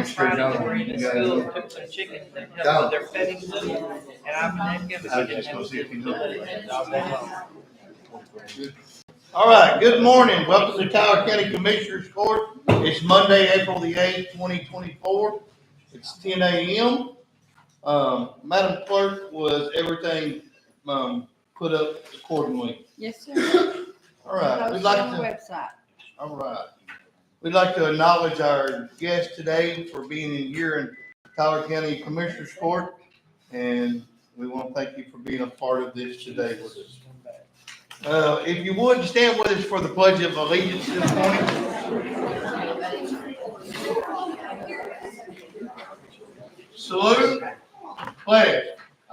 Friday morning in school, took some chickens and helped with their petting zoo. And I've been All right, good morning. Welcome to Tyler County Commissioners Court. It's Monday, April the 8th, 2024. It's 10 a.m. Madam Clerk, was everything put up accordingly? Yes, sir. All right, we'd like On the to. website. All right. We'd like to acknowledge our guest today for being here in Tyler County Commissioners Court. And we want to thank you for being a part of this today with us. If you would, stand with us for the Pledge of Allegiance this morning. Salute. Pledge.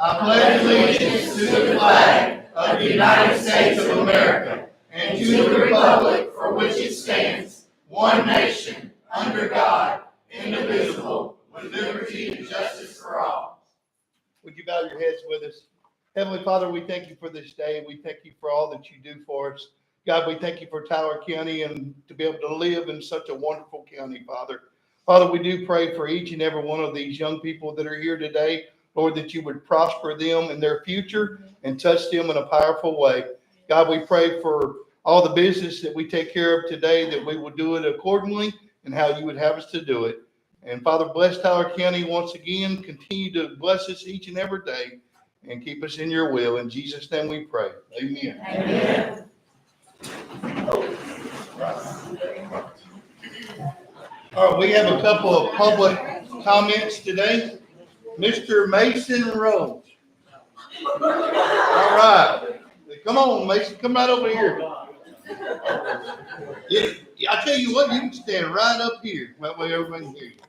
I pledge allegiance to the flag of the United States of America and to the republic for which it stands, one nation, under God, indivisible, with liberty and justice for all. Would you bow your heads with us? Heavenly Father, we thank you for this day. We thank you for all that you do for us. God, we thank you for Tyler County and to be able to live in such a wonderful county, Father. Father, we do pray for each and every one of these young people that are here today, Lord, that you would prosper them in their future and touch them in a powerful way. God, we pray for all the business that we take care of today, that we will do it accordingly and how you would have us to do it. And Father, bless Tyler County once again. Continue to bless us each and every day and keep us in your will. In Jesus' name we pray. Amen. Amen. All right, we have a couple of public comments today. Mr. Mason Rhodes. All right. Come on, Mason. Come right over here. Yeah, I tell you what, you can stand right up here. That way everybody can hear you.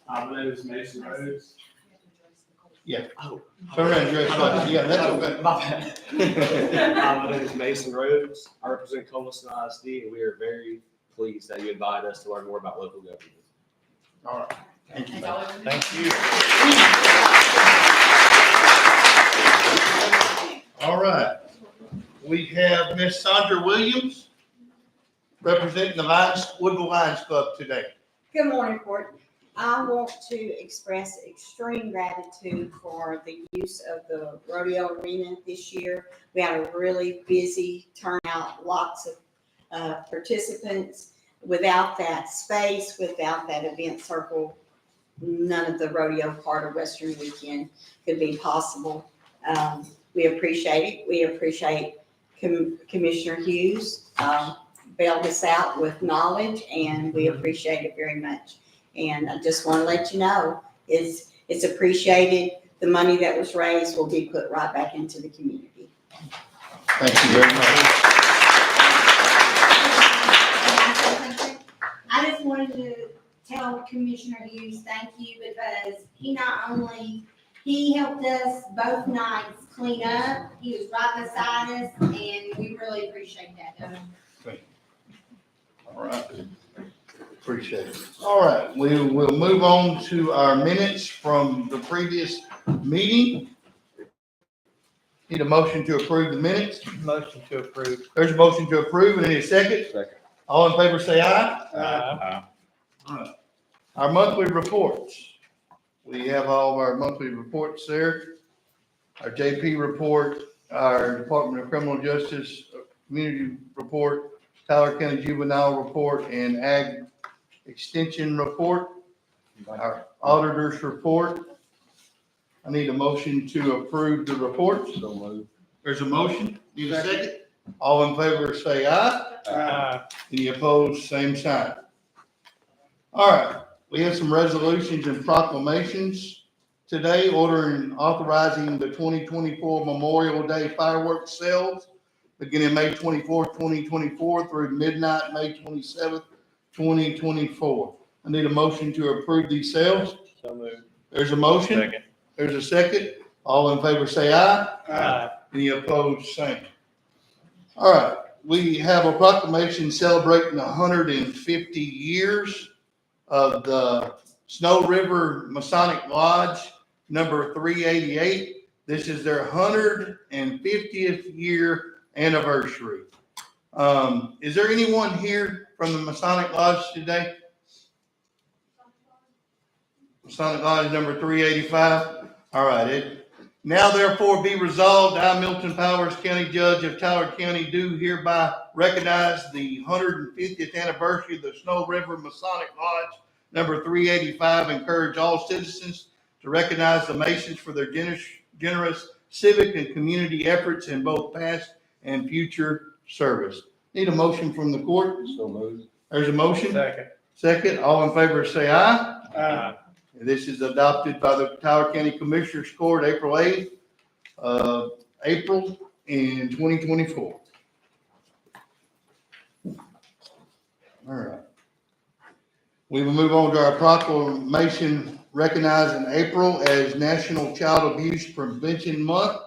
My name is Mason Rhodes. Yeah. Turn around and dress up. Yeah, that's okay. My bad. My name is Mason Rhodes. I represent Coleman ISD, and we are very pleased that you invited us to learn more about local government. All right. Thank you. Thank you. All right. We have Miss Sandra Williams representing the Woodville Lions Club today. Good morning, Court. I want to express extreme gratitude for the use of the rodeo arena this year. We had a really busy turnout, lots of participants. Without that space, without that event circle, none of the rodeo part of Western Weekend could be possible. We appreciate it. We appreciate Commissioner Hughes bailed us out with knowledge, and we appreciate it very much. And I just want to let you know, it's appreciated. The money that was raised will be put right back into the community. Thank you very much. I just wanted to tell Commissioner Hughes thank you, because he helped us both nights clean up. He was right beside us, and we really appreciate that. All right. Appreciate it. All right, we will move on to our minutes from the previous meeting. Need a motion to approve the minutes? Motion to approve. There's a motion to approve, and any second? Second. All in favor say aye. Aye. All right. Our monthly reports. We have all of our monthly reports there. Our JP report, our Department of Criminal Justice Community Report, Tyler County Juvenile Report, and Ag Extension Report, our Auditor's Report. I need a motion to approve the report. So moved. There's a motion. Need a second? All in favor say aye. Any opposed, same sign. All right, we have some resolutions and proclamations today, authorizing the 2024 Memorial Day fireworks sales beginning May 24th, 2024 through midnight, May 27th, 2024. I need a motion to approve these sales. So moved. There's a motion. Second. There's a second. All in favor say aye. Aye. Any opposed, same. All right, we have a proclamation celebrating 150 years of the Snow River Masonic Lodge, number 388. This is their 150th year anniversary. Is there anyone here from the Masonic Lodge today? Masonic Lodge number 385. All right, now therefore be resolved, I, Milton Powers, County Judge of Tyler County, do hereby recognize the 150th anniversary of the Snow River Masonic Lodge number 385. Encourage all citizens to recognize the Masons for their generous civic and community efforts in both past and future service. Need a motion from the court? So moved. There's a motion. Second. Second, all in favor say aye. Aye. This is adopted by the Tyler County Commissioners Court April 8th, April in 2024. All right. We will move on to our proclamation recognizing April as National Child Abuse Prevention Month.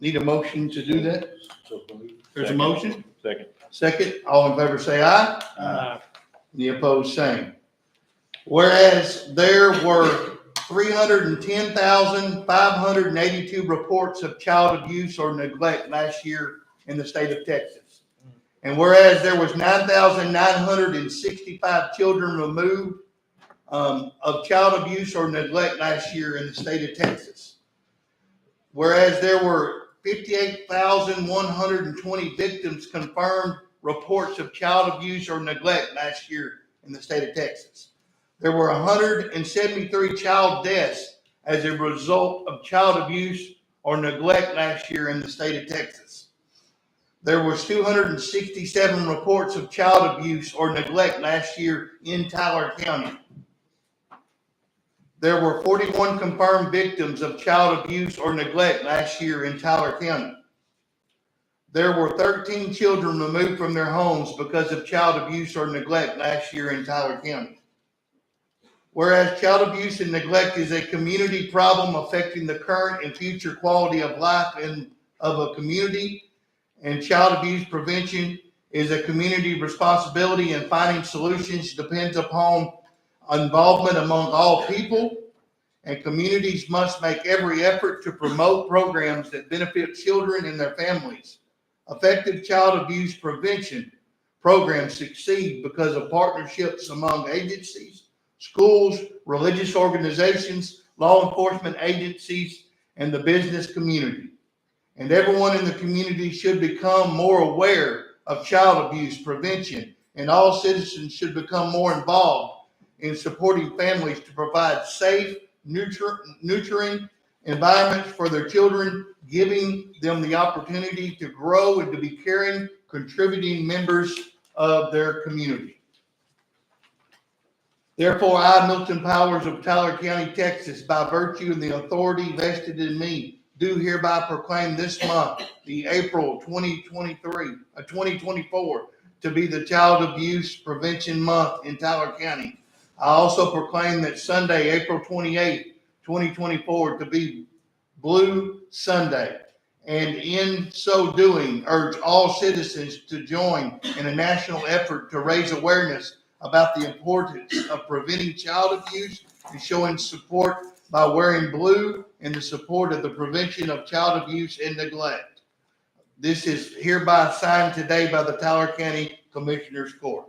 Need a motion to do that? So moved. There's a motion? Second. Second, all in favor say aye. Aye. Any opposed, same. Whereas there were 310,582 reports of child abuse or neglect last year in the state of Texas. And whereas there was 9,965 children removed of child abuse or neglect last year in the state of Texas. Whereas there were 58,120 victims confirmed reports of child abuse or neglect last year in the state of Texas. There were 173 child deaths as a result of child abuse or neglect last year in the state of Texas. There was 267 reports of child abuse or neglect last year in Tyler County. There were 41 confirmed victims of child abuse or neglect last year in Tyler County. There were 13 children removed from their homes because of child abuse or neglect last year in Tyler County. Whereas child abuse and neglect is a community problem affecting the current and future quality of life of a community, and child abuse prevention is a community responsibility, and finding solutions depends upon involvement among all people, and communities must make every effort to promote programs that benefit children and their families. Effective child abuse prevention programs succeed because of partnerships among agencies, schools, religious organizations, law enforcement agencies, and the business community. And everyone in the community should become more aware of child abuse prevention, and all citizens should become more involved in supporting families to provide safe, nurturing environments for their children, giving them the opportunity to grow and to be caring, contributing members of their community. Therefore, I, Milton Powers of Tyler County, Texas, by virtue of the authority vested in me, do hereby proclaim this month, the April 2024, to be the Child Abuse Prevention Month in Tyler County. I also proclaim that Sunday, April 28, 2024, to be Blue Sunday. And in so doing, urge all citizens to join in a national effort to raise awareness about the importance of preventing child abuse and showing support by wearing blue in the support of the prevention of child abuse and neglect. This is hereby signed today by the Tyler County Commissioners Court.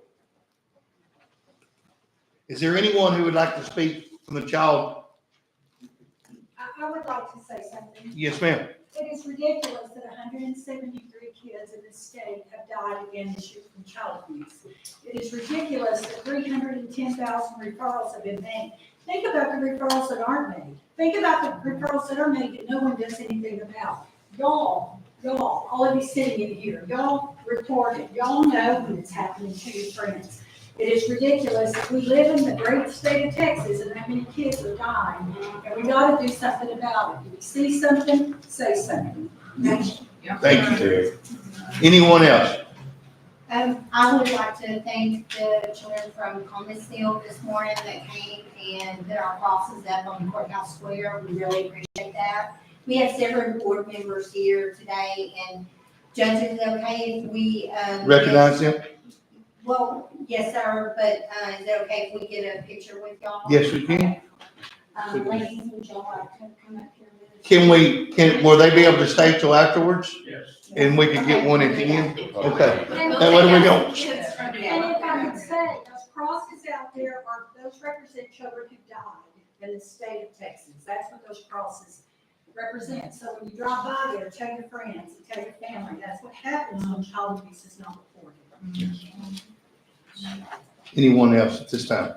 Is there anyone who would like to speak from the child? I would like to say something. Yes, ma'am. It is ridiculous that 173 kids in this state have died again this year from child abuse. It is ridiculous that 310,000 referrals have been made. Think about the referrals that aren't made. Think about the referrals that are made that no one does anything about. Y'all, all of you sitting in here, y'all report it. Y'all know when it's happening to your friends. It is ridiculous that we live in the great state of Texas and that many kids are dying, and we gotta do something about it. If you see something, say something. Thank you. Thank you, Terry. Anyone else? I would like to thank the children from Columbusville this morning that came and put our crosses up on the courthouse square. We really appreciate that. We have several board members here today, and Judge, is it okay if we, Recognize them? Well, yes, sir, but, is it okay if we get a picture with y'all? Yes, we can. Ladies, would y'all like to come up here with us? Will they be able to stay till afterwards? Yes. And we can get one at the end? Okay. And Now, where do we go? if I could say, those crosses out there are, those represent children who died in the state of Texas. That's what those crosses represent. So when you drive by there, tell your friends and tell your family, that's what happens when child abuse is not reported. Anyone else at this time?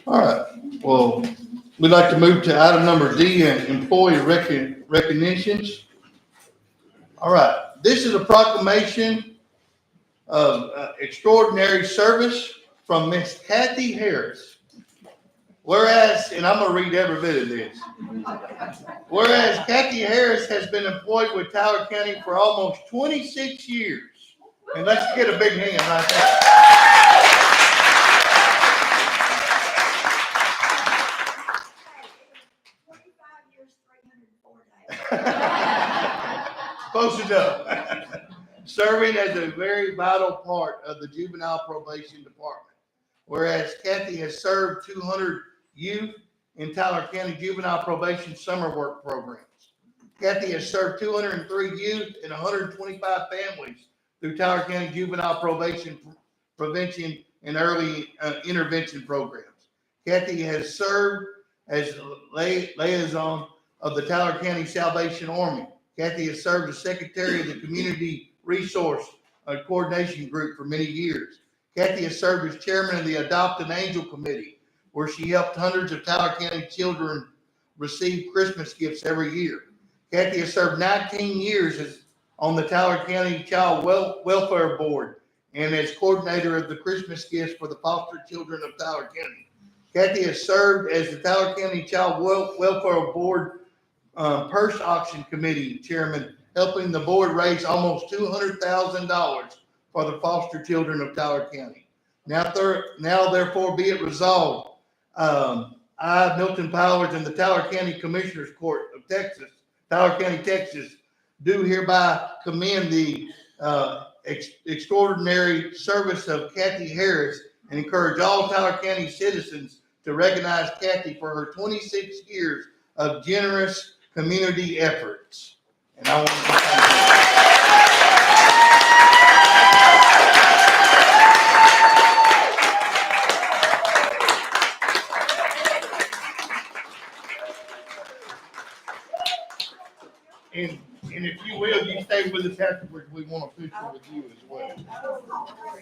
All right, well, we'd like to move to item number D, employee recognitions. All right, this is a proclamation of extraordinary service from Miss Kathy Harris. Whereas, and I'm gonna read every bit of this. Whereas Kathy Harris has been employed with Tyler County for almost 26 years. And let's get a big hand right there. 25 years, 304 days. Close enough. Serving as a very vital part of the juvenile probation department. Whereas Kathy has served 200 youth in Tyler County juvenile probation summer work programs. Kathy has served 203 youth and 125 families through Tyler County juvenile probation prevention and early intervention programs. Kathy has served as liaison of the Tyler County Salvation Army. Kathy has served as secretary of the Community Resource Coordination Group for many years. Kathy has served as chairman of the Adopt an Angel Committee, where she helped hundreds of Tyler County children receive Christmas gifts every year. Kathy has served 19 years on the Tyler County Child Welfare Board and as coordinator of the Christmas gifts for the foster children of Tyler County. Kathy has served as the Tyler County Child Welfare Board Purse Auction Committee chairman, helping the board raise almost $200,000 for the foster children of Tyler County. Now therefore be it resolved, I, Milton Powers, and the Tyler County Commissioners Court of Texas, Tyler County, Texas, do hereby commend the extraordinary service of Kathy Harris and encourage all Tyler County citizens to recognize Kathy for her 26 years of generous community efforts. And I want to thank you. And if you will, you stay with us afterwards. We want a picture with you as well.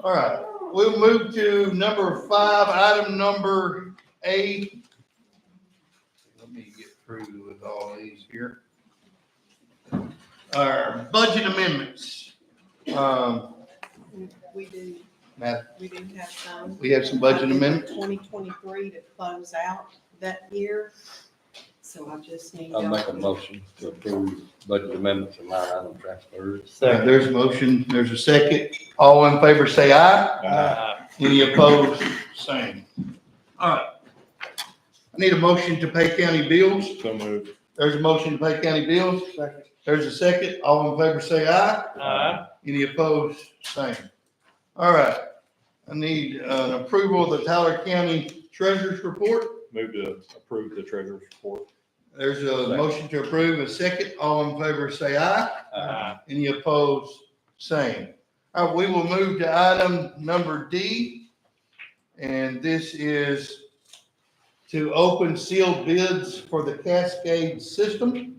All right, we'll move to number 5, item number A. Let me get through with all these here. Our budget amendments. We do, Matt, we do have some. we have some budget amendments. 2023 to close out that year. So I just need. I'll make a motion to approve budget amendments and line item transfers. There's a motion, there's a second. All in favor, say aye. Uh, Any opposed, same. All right. I need a motion to pay county bills. So moved. There's a motion to pay county bills. There's a second. All in favor, say aye. Any opposed, same. All right. I need an approval of the Tyler County Treasurer's Report. Move to approve the treasurer's report. There's a motion to approve, a second. All in favor, say aye. Any opposed, same. All right, we will move to item number D. And this is to open sealed bids for the Cascade system.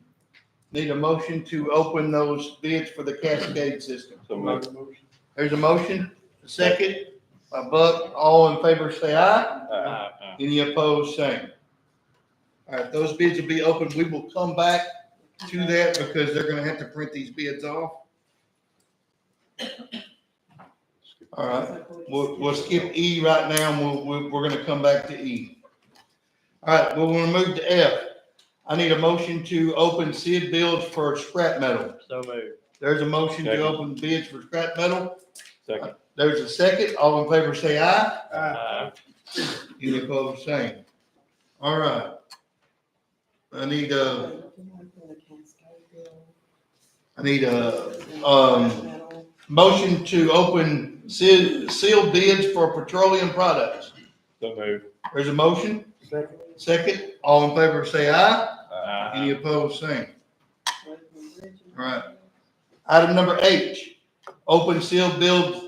Need a motion to open those bids for the Cascade system. So moved. There's a motion, a second, by Buck. All in favor, say aye. Any opposed, same. All right, those bids will be open. We will come back to that because they're gonna have to print these bids off. All right, we'll skip E right now, and we're gonna come back to E. All right, we're gonna move to F. I need a motion to open sealed bids for scrap metal. So moved. There's a motion to Second. open bids for scrap metal. Second. There's a second. All in favor, say aye. Any opposed, same. All right. I need a motion to open sealed bids for petroleum products. So moved. There's a motion. Second. All in favor, say aye. Any opposed, same. All right. Item number H, open sealed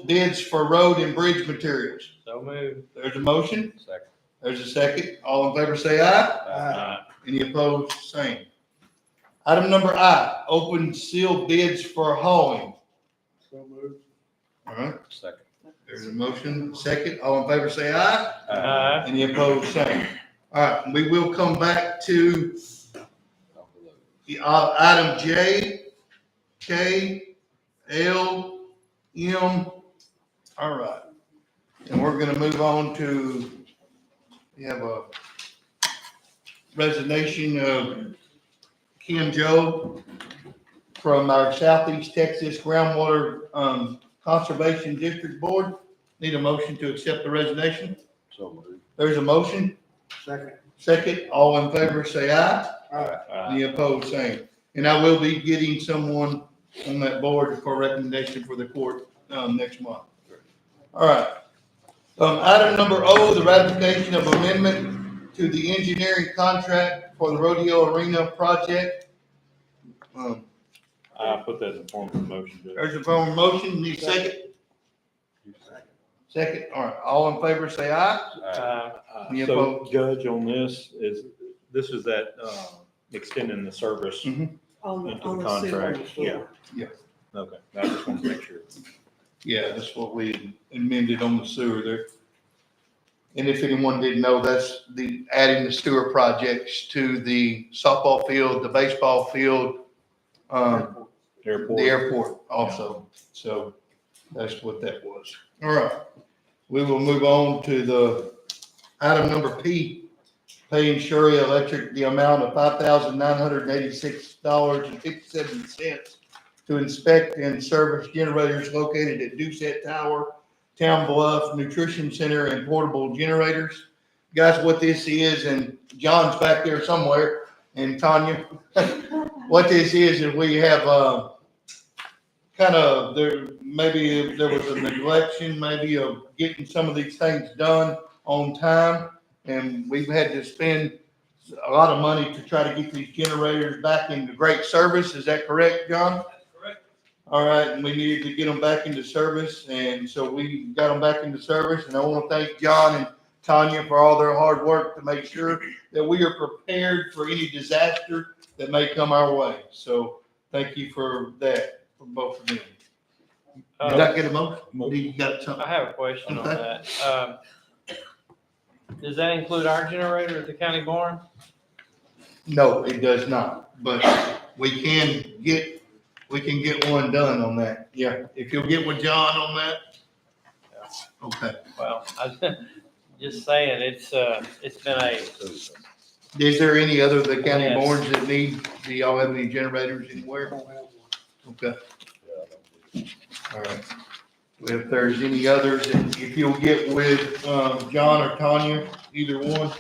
bids for road and bridge materials. So moved. There's a motion. Second. There's a second. All in favor say aye. Aye. Any opposed, same. Item number I, open sealed bids for hauling. So moved. All right, Second. there's a motion, second. All in favor say aye. Aye. Any opposed, same. All right, we will come back to the item J, K, L, M. All right. And we're gonna move on to, we have a resignation of Kim Joe from our Southeast Texas Groundwater Conservation District Board. Need a motion to accept the resignation. So moved. There's a motion. Second. Second, all in favor say aye. Aye. Any opposed, same. And I will be getting someone on that board for recommendation for the court, next month. All right. Item number O, the ratification of amendment to the engineering contract for the Rodeo Arena project. I put that in form of a motion, Judge. There's a form of motion, need a second? Second, all right, all in favor say aye. Aye. Any So, opposed? Judge, on this is that, extending the service into On the the contract? sewer. Yeah. Yeah. Okay, I just want to make sure. Yeah, that's what we amended on the sewer there. And if anyone didn't know, that's the adding the sewer projects to the softball field, the baseball field, the Airport. airport also. So that's what that was. All right. We will move on to the item number P, paying Shuri Electric the amount of $5,986.57 to inspect and service generators located at Doucette Tower, Town Bluff Nutrition Center, and portable generators. Guys, what this is, and John's back there somewhere, and Tanya, what this is we have, maybe there was a neglection, maybe of getting some of these things done on time, and we've had to spend a lot of money to try to get these generators back into great service. Is that correct, John? All right, and we needed to get them back into service, and so we got them back into service, and I want to thank John and Tanya for all their hard work to make sure that we are prepared for any disaster that may come our way. So thank you for that, for both of them. Did I get a motion? You got something? I have a question on Okay. that. Does that include our generator at the county barn? No, it does not, but we can get one done on that. Yeah, if you'll get with John on that. Okay. Well, I just saying, it's been Is there any other of the county Yes. boards that need, do y'all have any generators anywhere? Okay, all right. Well, if there's any others, and if you'll get with, John or Tanya, either one,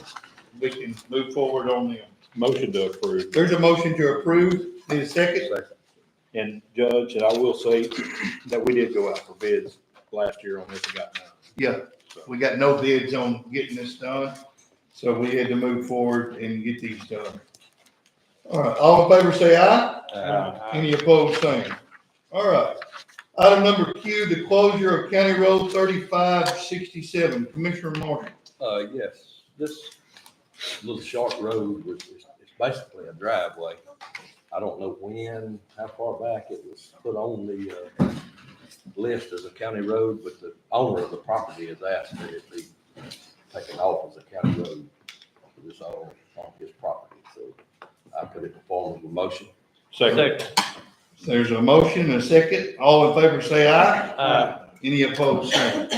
we can move forward on them. Motion to approve. There's a motion to approve. Need a second? And Judge, and I will say that we did go out for bids last year on this and got none. Yeah, we got no bids on getting this done, so we had to move forward and get these done. All right, all in favor say aye. Any opposed, same. All right. Item number Q, the closure of County Road 3567. Commissioner Marshall. Yes, this little short road was, it's basically a driveway. I don't know when, how far back it was put on the, list as a county road, but the owner of the property has asked that it be taken off as a county road. It's all on his property, so I put it in the form of a motion. Second. There's a motion and a second. All in favor say aye. Aye. Any opposed, same.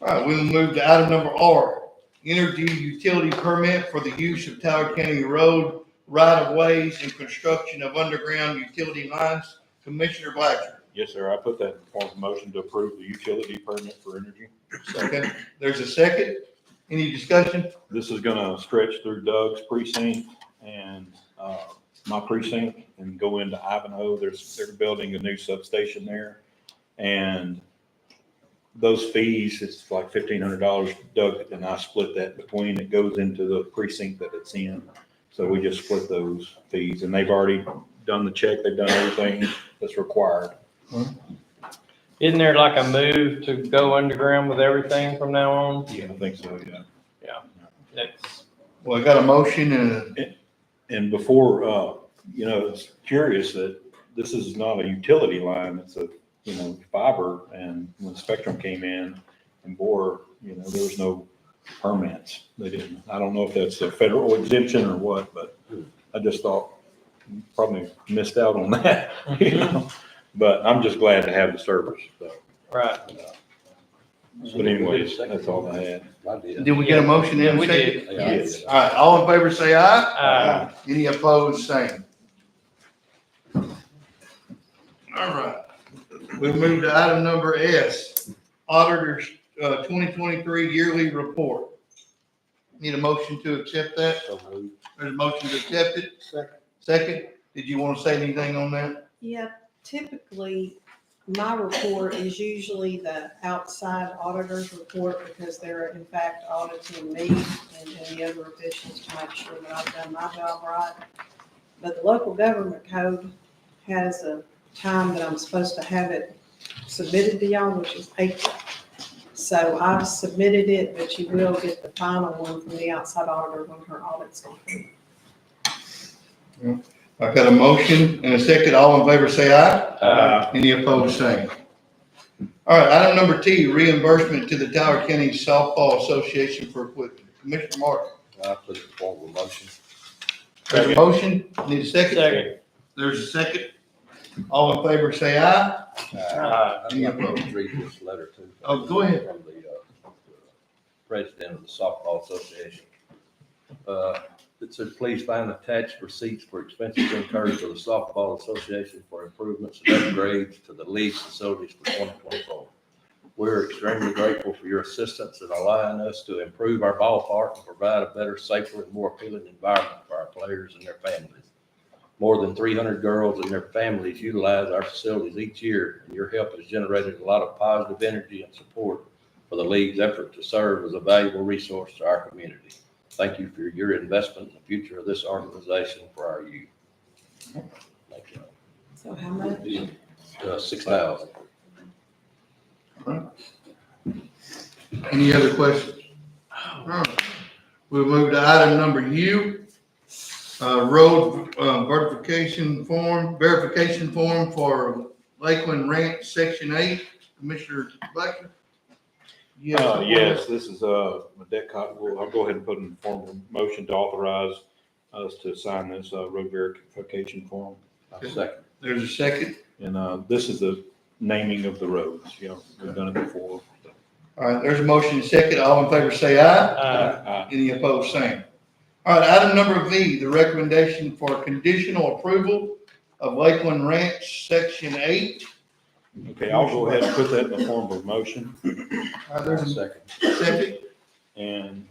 All right, we'll move to item number R. Energy utility permit for the use of Tower County Road right-of-ways and construction of underground utility lines. Commissioner Blatcher. Yes, sir. I put that in form of a motion to approve the utility permit for energy. Second. There's a second. Any discussion? This is gonna stretch through Doug's precinct and, my precinct and go into Ivanhoe. They're building a new substation there. And those fees, it's like $1,500. Doug and I split that between, it goes into the precinct that it's in. So we just split those fees, and they've already done the check, they've done everything that's required. Isn't there like a move to go underground with everything from now on? Yeah, I think so, yeah. That's, Well, I got a motion and And before, it's curious that this is not a utility line, it's a, fiber. And when Spectrum came in and bore, there was no permits. They didn't, I don't know if that's a federal exemption or what, but I just thought probably missed out on that, But I'm just glad to have the service, so. right. But anyways, that's all I had. I did. did we get a motion in? We Second? did. Yes. All right, all in favor say aye. Aye. Any opposed, same. All right. We move to item number S, Auditor's 2023 Yearly Report. Need a motion to accept that? So moved. There's a motion to accept it? Second. Did you want to say anything on that? Yeah, typically, my report is usually the outside auditor's report because they're in fact auditing me and the other officials to make sure that I've done my job right. But the local government code has a time that I'm supposed to have it submitted to y'all, which is April. So I've submitted it, but you will get the final one from the outside auditor when her audit's complete. I got a motion and a second. All in favor say aye. Uh, Any opposed, same. All right, item number T, reimbursement to the Tyler County Softball Association for equipment. Commissioner Martin. I put it in form of a motion. There's a motion. Need a second? Second. There's a second. All in favor say aye. I'd like to read this letter too. Oh, go ahead. From the president of the softball association. It said, please find attached receipts for expenses incurred for the softball association for improvements and upgrades to the league facilities for 2024. We're extremely grateful for your assistance in allowing us to improve our ballpark and provide a better, safer, and more appealing environment for our players and their families. More than 300 girls and their families utilize our facilities each year, and your help has generated a lot of positive energy and support for the league's effort to serve as a valuable resource to our community. Thank you for your investment in the future of this organization for our youth. Thank you. So how much? 6,000. Any other questions? All right. We'll move to item number U, road verification form for Lakeland Ranch, Section 8. Commissioner Blackson? Yes, this is I'll go ahead and put in form of a motion to authorize us to sign this road verification form. I'll second. There's a second. And this is the naming of the roads, we've done it before. All right, there's a motion and second. All in favor say aye. Any opposed, same. All right, item number V, the recommendation for conditional approval of Lakeland Ranch, Section 8. Okay, I'll go ahead and put that in the form of a motion. All right, there's a Second. second. And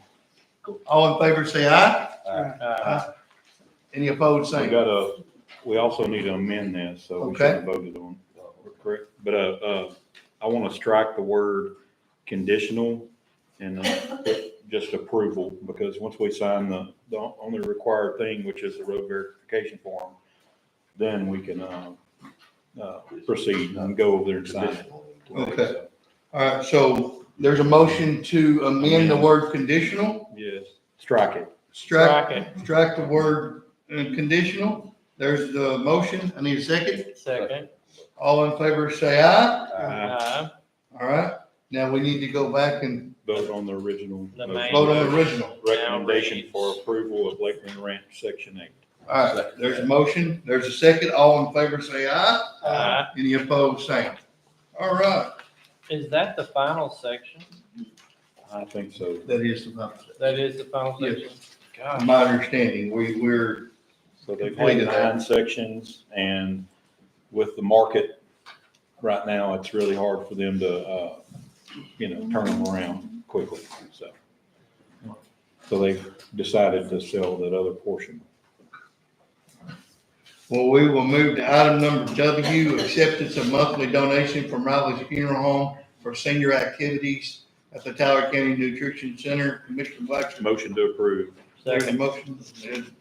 All in favor say aye. uh, Any opposed, same. we also need to amend this, so we Okay. should have voted on, correct? But, I want to strike the word conditional and put just approval, because once we sign the only required thing, which is the road verification form, then we can, proceed and go over there and sign it. Okay. All right, so there's a motion to amend the word conditional. Yes, strike it. Strike the word conditional. There's the motion. I need a second. second. All in favor say aye. Uh, All right, now we need to go back and Vote on the original. The motion. main- vote on the original. Recommendation for approval of Lakeland Ranch, Section 8. All right, there's a motion. There's a second. All in favor say aye. Any opposed, same. All right, Is that the final section? I think so. that is the motion. That is the final Yes. section? Gosh. My understanding, we're, So they've Completed had that. 9 sections, and with the market right now, it's really hard for them to, turn them around quickly, so. So they've decided to sell that other portion. well, we will move to item number W, acceptance of monthly donation from Riley's Funeral Home for senior activities at the Tyler County Nutrition Center. Commissioner Blackson. Motion to approve. There's a motion.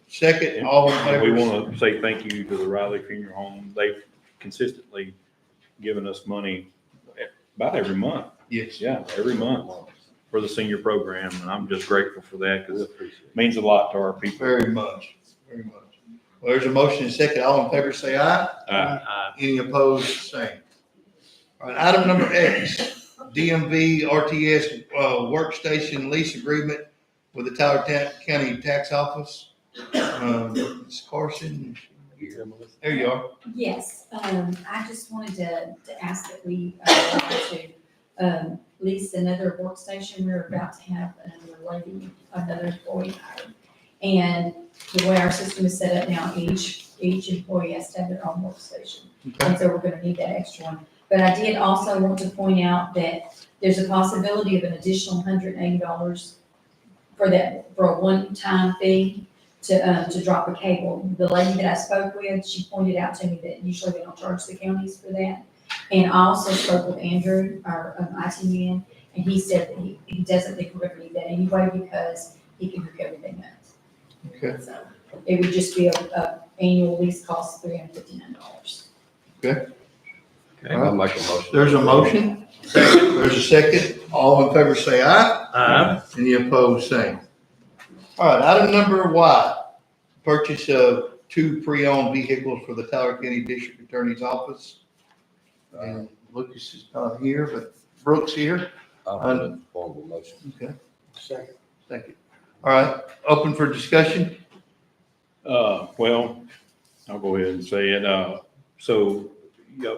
Second, all in And favor? we want to say thank you to the Riley Funeral Home. They've consistently given us money about every month. Yes. Yeah, every month for the senior program, and I'm just grateful for that because it means a lot to our people. Very much, very much. Well, there's a motion and second. All in favor, say aye. Any opposed, same. All right, item number X, DMV RTS workstation lease agreement with the Tyler County Tax Office. Ms. Carson, there you are. Yes, I just wanted to ask that we, lease another workstation. We're about to have another employee hired. And the way our system is set up now, each employee has to have their own workstation. And so we're gonna need that extra one. But I did also want to point out that there's a possibility of an additional $180 for a one-time fee to drop a cable. The lady that I spoke with, she pointed out to me that usually they don't charge the counties for that. And I also spoke with Andrew, our IT man, and he said that he doesn't think we're gonna need that anyway because he can hook everything up. Okay. So it would just be a annual lease cost of $359. Okay, I'll make a motion. There's a motion. There's a second. All in favor, say aye. Aye. Any opposed, same. All right, item number Y, purchase of 2 pre-owned vehicles for the Tyler County District Attorney's Office. And Lucas is not here, but Brooks here. I'll put in formal motion. Okay. Second. Thank you. All right, open for discussion. Well, I'll go ahead and say it. So,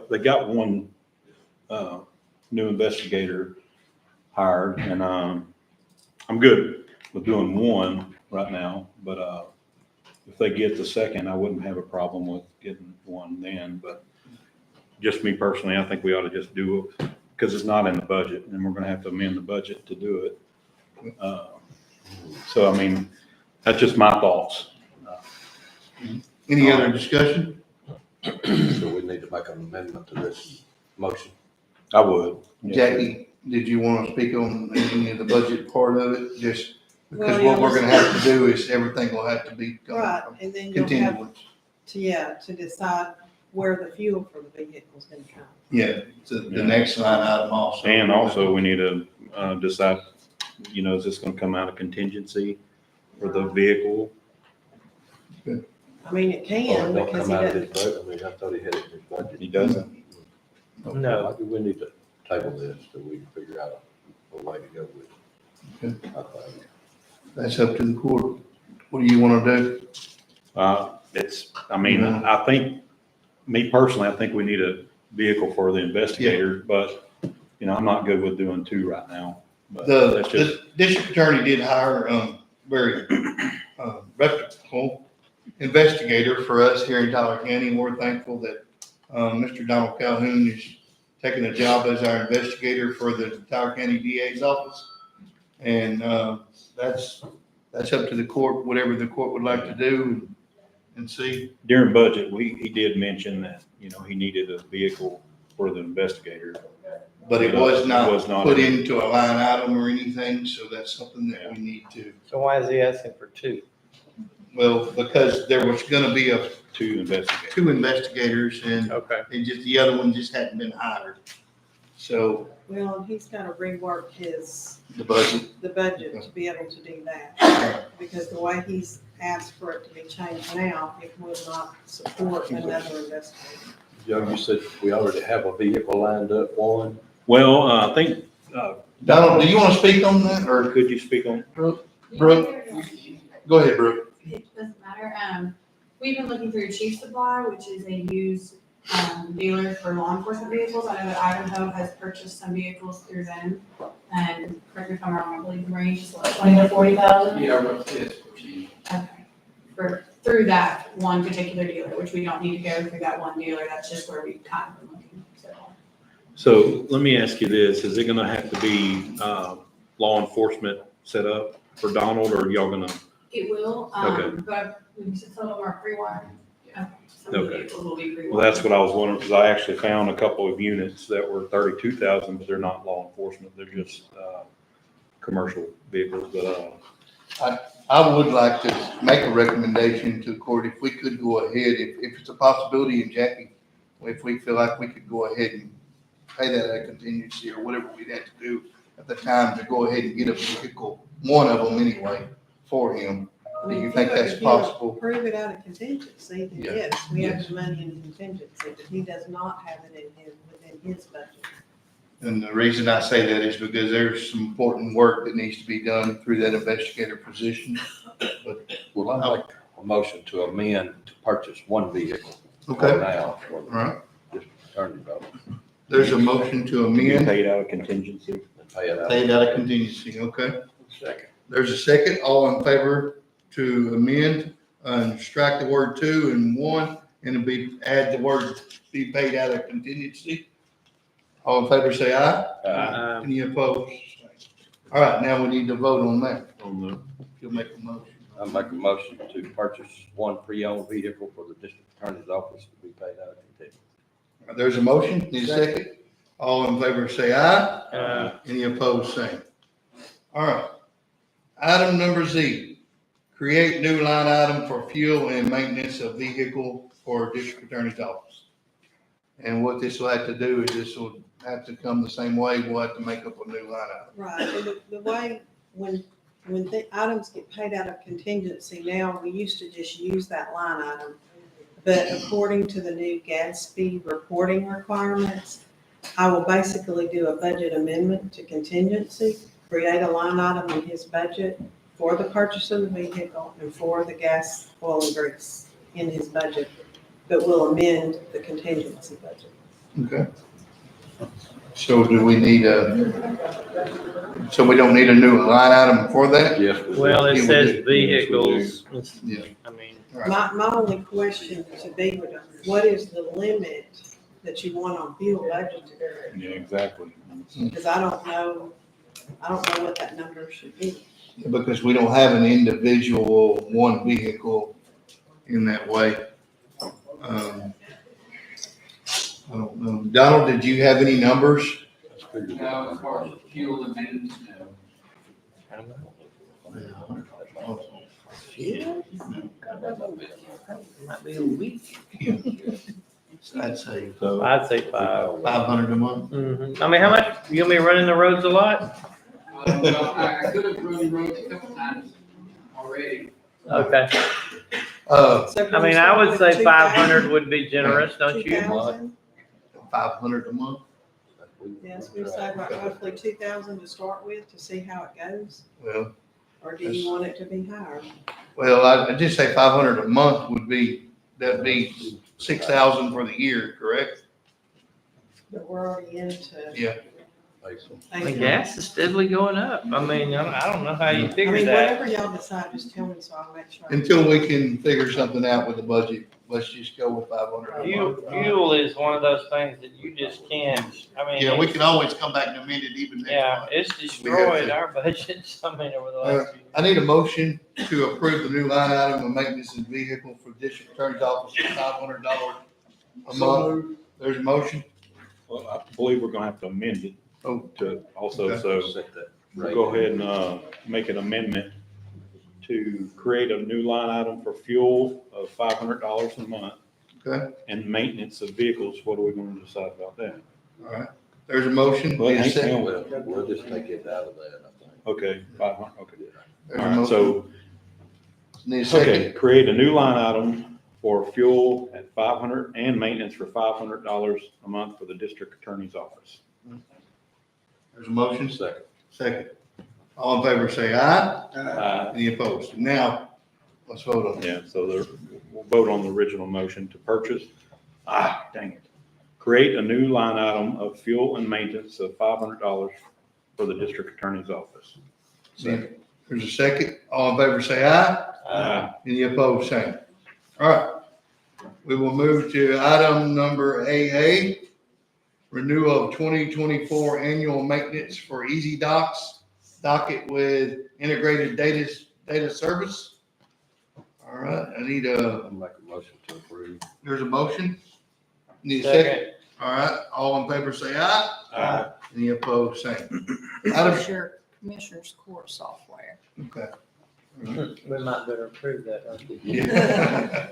they got one, new investigator hired and, I'm good with doing one right now, but, if they get the second, I wouldn't have a problem with getting one then, but just me personally, I think we ought to just do it because it's not in the budget and we're going to have to amend the budget to do it. So, I mean, that's just my thoughts. Any other discussion? So we need to make an amendment to this motion. I would. Yes, sir. Jackie, did you want to speak on any of the budget part of it? Just because Well, what yeah, we're gonna have to do is everything will have to be Right, and then you'll have continuous. to decide where the fuel for the vehicle's gonna come. Yeah, the next line item also. And also, we need to decide, is this going to come out of contingency for the vehicle? I mean, it Or can, it don't because come he out of his doesn't, budget. I mean, I thought he had it in his budget. He doesn't? No. I think we need to table this so we can figure out a way to go with it. I think. That's up to the court. What do you want to do? I think, me personally, I think we need a vehicle for the investigator, but, I'm not good with doing 2 right now. But that's just, The district attorney did hire very reputable investigator for us here in Tyler County. We're thankful that Mr. Donald Calhoun is taking a job as our investigator for the Tyler County DA's office. And that's up to the court, whatever the court would like to do and see. during budget, he did mention that, he needed a vehicle for the investigator. But it was It not was not put in- into a line item or anything, so that's something that we need to. So why is he asking for 2? Well, because there was gonna be 2 investigators. 2 investigators and Okay. just the other one just hadn't been hired. So well, and he's gotta rework the budget, the budget to be able to do that. Because the way he's asked for it to be changed now, it will not support another investigator. Joe, you said we already have a vehicle lined up, one. Well, I think, Donald, do you want to speak on that or could you speak on? Brooke? Go ahead, Brooke. It doesn't matter. We've been looking through Chief Supply, which is a used, dealer for law enforcement vehicles. I know that Idaho has purchased some vehicles through them. And correct me if I'm wrong, I believe the range is what, 20 to 40,000? Okay. Through that one particular dealer, which we don't need to go through that one dealer. That's just where we kind of been looking, so. So let me ask you this, is it gonna have to be, law enforcement set up for Donald, or y'all gonna? It will, Okay. but we should some of them are pre-wired. Okay. Some of the Okay. vehicles will be pre-wired. Well, that's what I was wondering, because I actually found a couple of units that were 32,000, but they're not law enforcement, they're just, commercial vehicles, but, I would like to make a recommendation to the court, if we could go ahead, if it's a possibility, and Jackie, if we feel like we could go ahead and pay that at contingency or whatever we'd have to do at the time to go ahead and get a vehicle, one of them anyway, for him. I Do mean, you if think that's if you possible? Approve it out of contingency, then Yeah. yes, we have Yes. the money in contingency, but he does not have it within his budget. And the reason I say that is because there's some important work that needs to be done through that investigator position. Well, I like a motion to amend to purchase one vehicle. for Okay, Now, for all right. the attorney's office, There's a motion to Be amend, paid out of contingency. and pay it out. paid out of contingency, okay? Second. There's a second, all in favor to amend, and strike the word two and one, and it'll be, add the word be paid out of contingency. All in favor, say aye. Any opposed? All right, now we need to vote on that. If you'll make a motion. I make a motion to purchase one pre-owned vehicle for the district attorney's office to be paid out of contingency. There's a motion, need a second? All in favor, say aye. Any opposed, same. All right. Item number Z, create new line item for fuel and maintenance of vehicle for district attorney's office. And what this will have to do is this will have to come the same way, we'll have to make up a new line item. Right, and the way, when the items get paid out of contingency now, we used to just use that line item. But according to the new Gatsby reporting requirements, I will basically do a budget amendment to contingency, create a line item in his budget for the purchase of the vehicle and for the gas, oil, and grease in his budget, but we'll amend the contingency budget. Okay. So do we need so we don't need a new line item for that? Yes. Well, it Yeah, we says do. vehicles. Yeah. I mean, My only question to be, what is the limit that you want on fuel budget? Yeah, exactly. Because I don't know what that number should be. Because we don't have an individual one vehicle in that way. I don't know. Donald, did you have any numbers? No, as far as fuel and maintenance, no. might be a week. I'd say I'd say 5. 500 a month. I mean, how much, you gonna be running the roads a lot? Well, I could have run roads a couple times already. Okay. So I mean, I would say 500 would be generous, don't you? 2,000? 500 a month? Yes, we say about roughly 2,000 to start with to see how it goes, Well, or do you want it to be higher? I'd just say 500 a month that'd be 6,000 for the year, correct? But we're already into. Yeah. The gas is steadily going up. I mean, I don't know how you I figure mean, that. whatever y'all decide, just tell me so I'll make sure. Until we can figure something out with the budget, let's just go with 500 a month. Fuel is one of those things that you just can't, I mean. Yeah, we can always come back and amend it even next Yeah, month. it's destroyed our budgets, I mean, over the last few. I need a motion to approve the new line item of maintenance and vehicle for district attorney's office at $500 a month. There's a motion. Well, I believe we're gonna have to amend it Oh, to also, Okay. so Set that we'll rate. go ahead and, make an amendment to create a new line item for fuel of $500 a month. Okay. And maintenance of vehicles, what are we gonna decide about that? all right. There's a motion. Well, Need a hang second. We'll just take it out of that, I think. Okay, 500, okay. There's All a right, motion. so, Need a second. okay, create a new line item for fuel at 500 and maintenance for $500 a month for the district attorney's office. There's a motion. Second. Second. All in favor, say aye. Uh, Any opposed? Now, let's vote on it. Yeah, so we'll vote on the original motion to purchase. Dang it. Create a new line item of fuel and maintenance of $500 for the district attorney's office. There's a second. All in favor, say aye. Any opposed, same. All right. We will move to item number AA, renewal of 2024 annual maintenance for Easy Docs, docket with integrated data service. All right, I need I'll make a motion to approve. there's a motion. Need a second. All right, all in favor, say aye. Any opposed, same. This is your Commissioner's Court software. Okay. We might better approve that, huh? Yeah.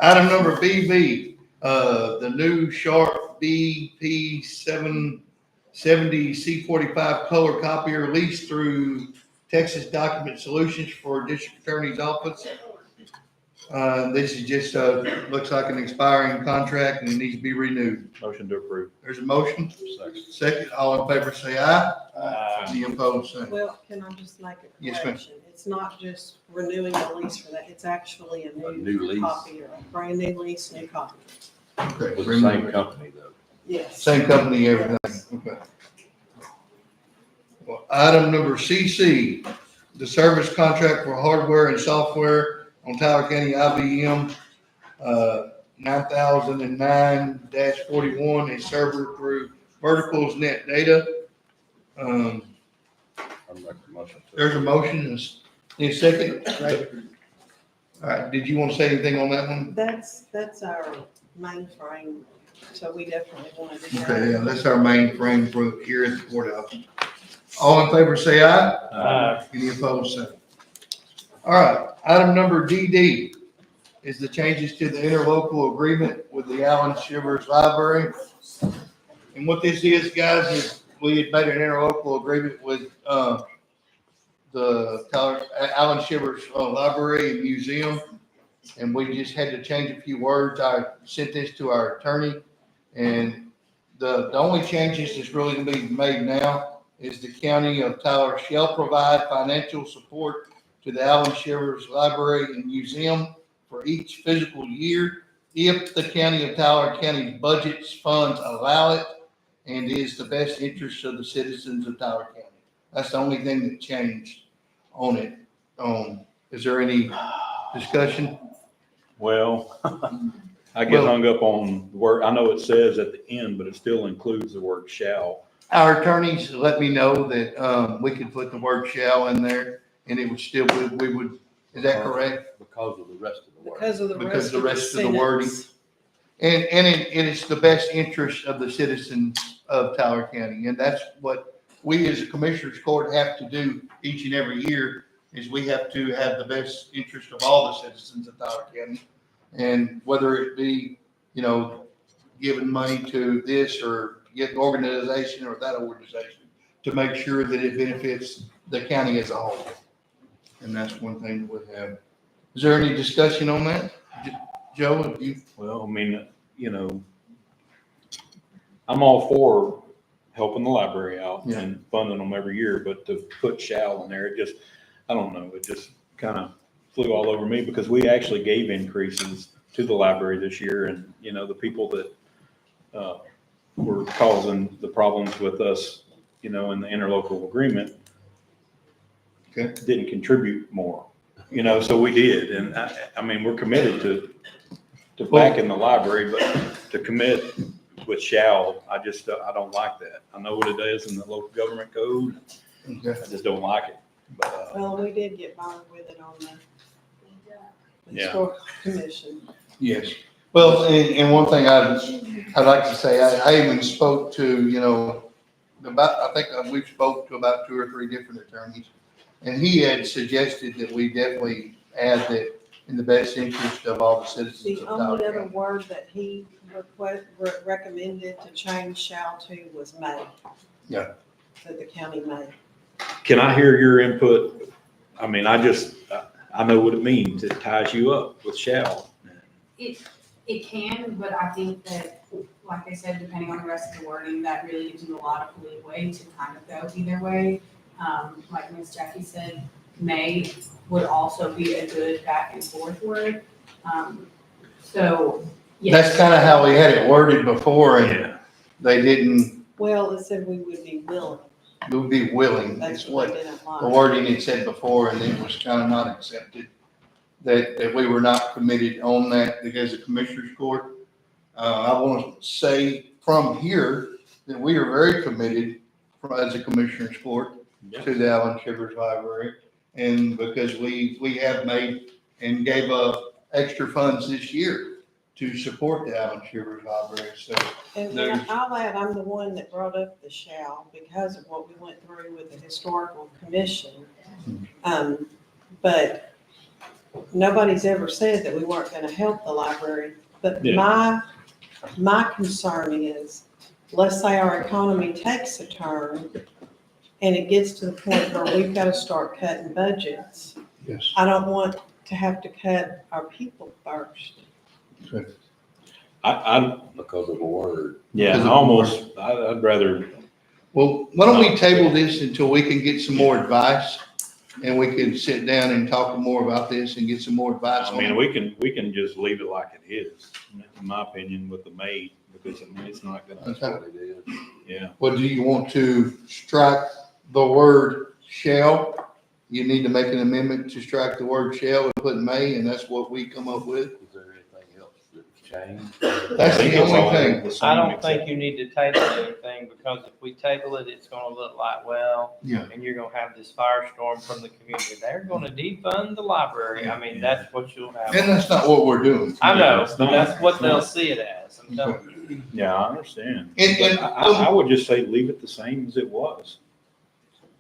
Item number BB, the new Sharp BP 770 C45 color copier leased through Texas Document Solutions for District Attorney's Office. This is just, looks like an expiring contract and it needs to be renewed. Motion to approve. There's a motion. Second. Second, all in favor say aye. Any opposed, say. Well, can I just make a Yes, ma'am. correction? It's not just renewing the lease for that, it's actually a new new lease. copy, or a brand new lease, new copy. Okay, With the same company though. Yes. Same company, everything, okay. Well, item number CC, the service contract for hardware and software on Tyler County IBM, 9009-41, a server through Verticals Net Data. I'm making a motion to. There's a motion, in a second. All right, did you want to say anything on that one? That's our mainframe, so we definitely want to do that. Okay, yeah, that's our main frame for here at the courthouse. All in favor, say aye. Any opposed, say. All right, item number DD is the changes to the interlocal agreement with the Allen Shivers Library. And what this is, guys, is we had made an interlocal agreement with, the Allen Shivers Library and Museum. And we just had to change a few words. I sent this to our attorney. And the only changes that's really gonna be made now is the county of Tyler shall provide financial support to the Allen Shivers Library and Museum for each fiscal year if the county of Tyler County's budgets funds allow it and is the best interest of the citizens of Tyler County. That's the only thing that changed on it. Is there any discussion? Well, I get hung up on the word, I know it says at the end, but it still includes the word shall. Our attorneys let me know that, we could put the word shall in there and it would still, we would, is that correct? Because of the rest of the word. Because of the Because rest of the of the wording. sentence. And it is the best interest of the citizens of Tyler County. And that's what we as a commissioners court have to do each and every year is we have to have the best interest of all the citizens of Tyler County. And whether it be, giving money to this or get an organization or that organization to make sure that it benefits the county as a whole. And that's one thing that we have. Is there any discussion on that? Joe, have you? Well, I mean, I'm all for helping the library out Yeah. and funding them every year, but to put shall in there, it just, I don't know, it just kind of flew all over me because we actually gave increases to the library this year and, the people that were causing the problems with us, in the interlocal agreement Okay. didn't contribute more, so we did. And I mean, we're committed to backing the library, but to commit with shall, I don't like that. I know what it is in the local government code. Okay. I just don't like it. But, Well, we did get by with it on the Yeah. historical commission. Yes. Well, and one thing I'd like to say, I even spoke to, I think we've spoke to about 2 or 3 different attorneys. And he had suggested that we definitely add that in the best interest of all the citizens The of only Tyler other County. word that he recommended to change shall to was may. Yeah. That the county may. can I hear your input? I mean, I know what it means. It ties you up with shall. It can, but I think that, like I said, depending on the rest of the wording, that really gives you a lot of leeway to kind of go either way. Like Ms. Jackie said, may would also be a good back and forth word. So, yes. That's kind of how we had it worded before and they didn't, Well, it said we would be willing. we would be willing. That's That's what what they didn't the like. wording it said before and it was kind of not accepted. That we were not committed on that because of Commissioners Court. I want to say from here that we are very committed as a Commissioners Court to the Allen Shivers Library. And because we have made and gave extra funds this year to support the Allen Shivers Library. So, And I'll add, I'm the one that brought up the shall because of what we went through with the historical commission. but nobody's ever said that we weren't gonna help the library. But Yeah. my concern is, let's say our economy takes a turn and it gets to the point where we've gotta start cutting budgets. Yes. I don't want to have to cut our people first. I, Because of a word. yeah, I'd rather, Well, why don't we table this until we can get some more advice? And we can sit down and talk more about this and get some more advice I on mean, it. we can just leave it like it is, in my opinion, with the maid, because I mean, it's not gonna, That's what it is. yeah. Well, do you want to strike the word shall? You need to make an amendment to strike the word shall and put may, and that's what we come up with. Is there anything else that's changed? That's I think the it's only all thing. the same I don't except- think you need to table anything, because if we table it, it's gonna look like, well, Yeah. and you're gonna have this firestorm from the community. They're gonna defund the library. I mean, that's what you'll have. And that's not what we're doing. I know, It's not. that's what they'll see it as, I'm telling you. Yeah, I understand. And- I would just say leave it the same as it was.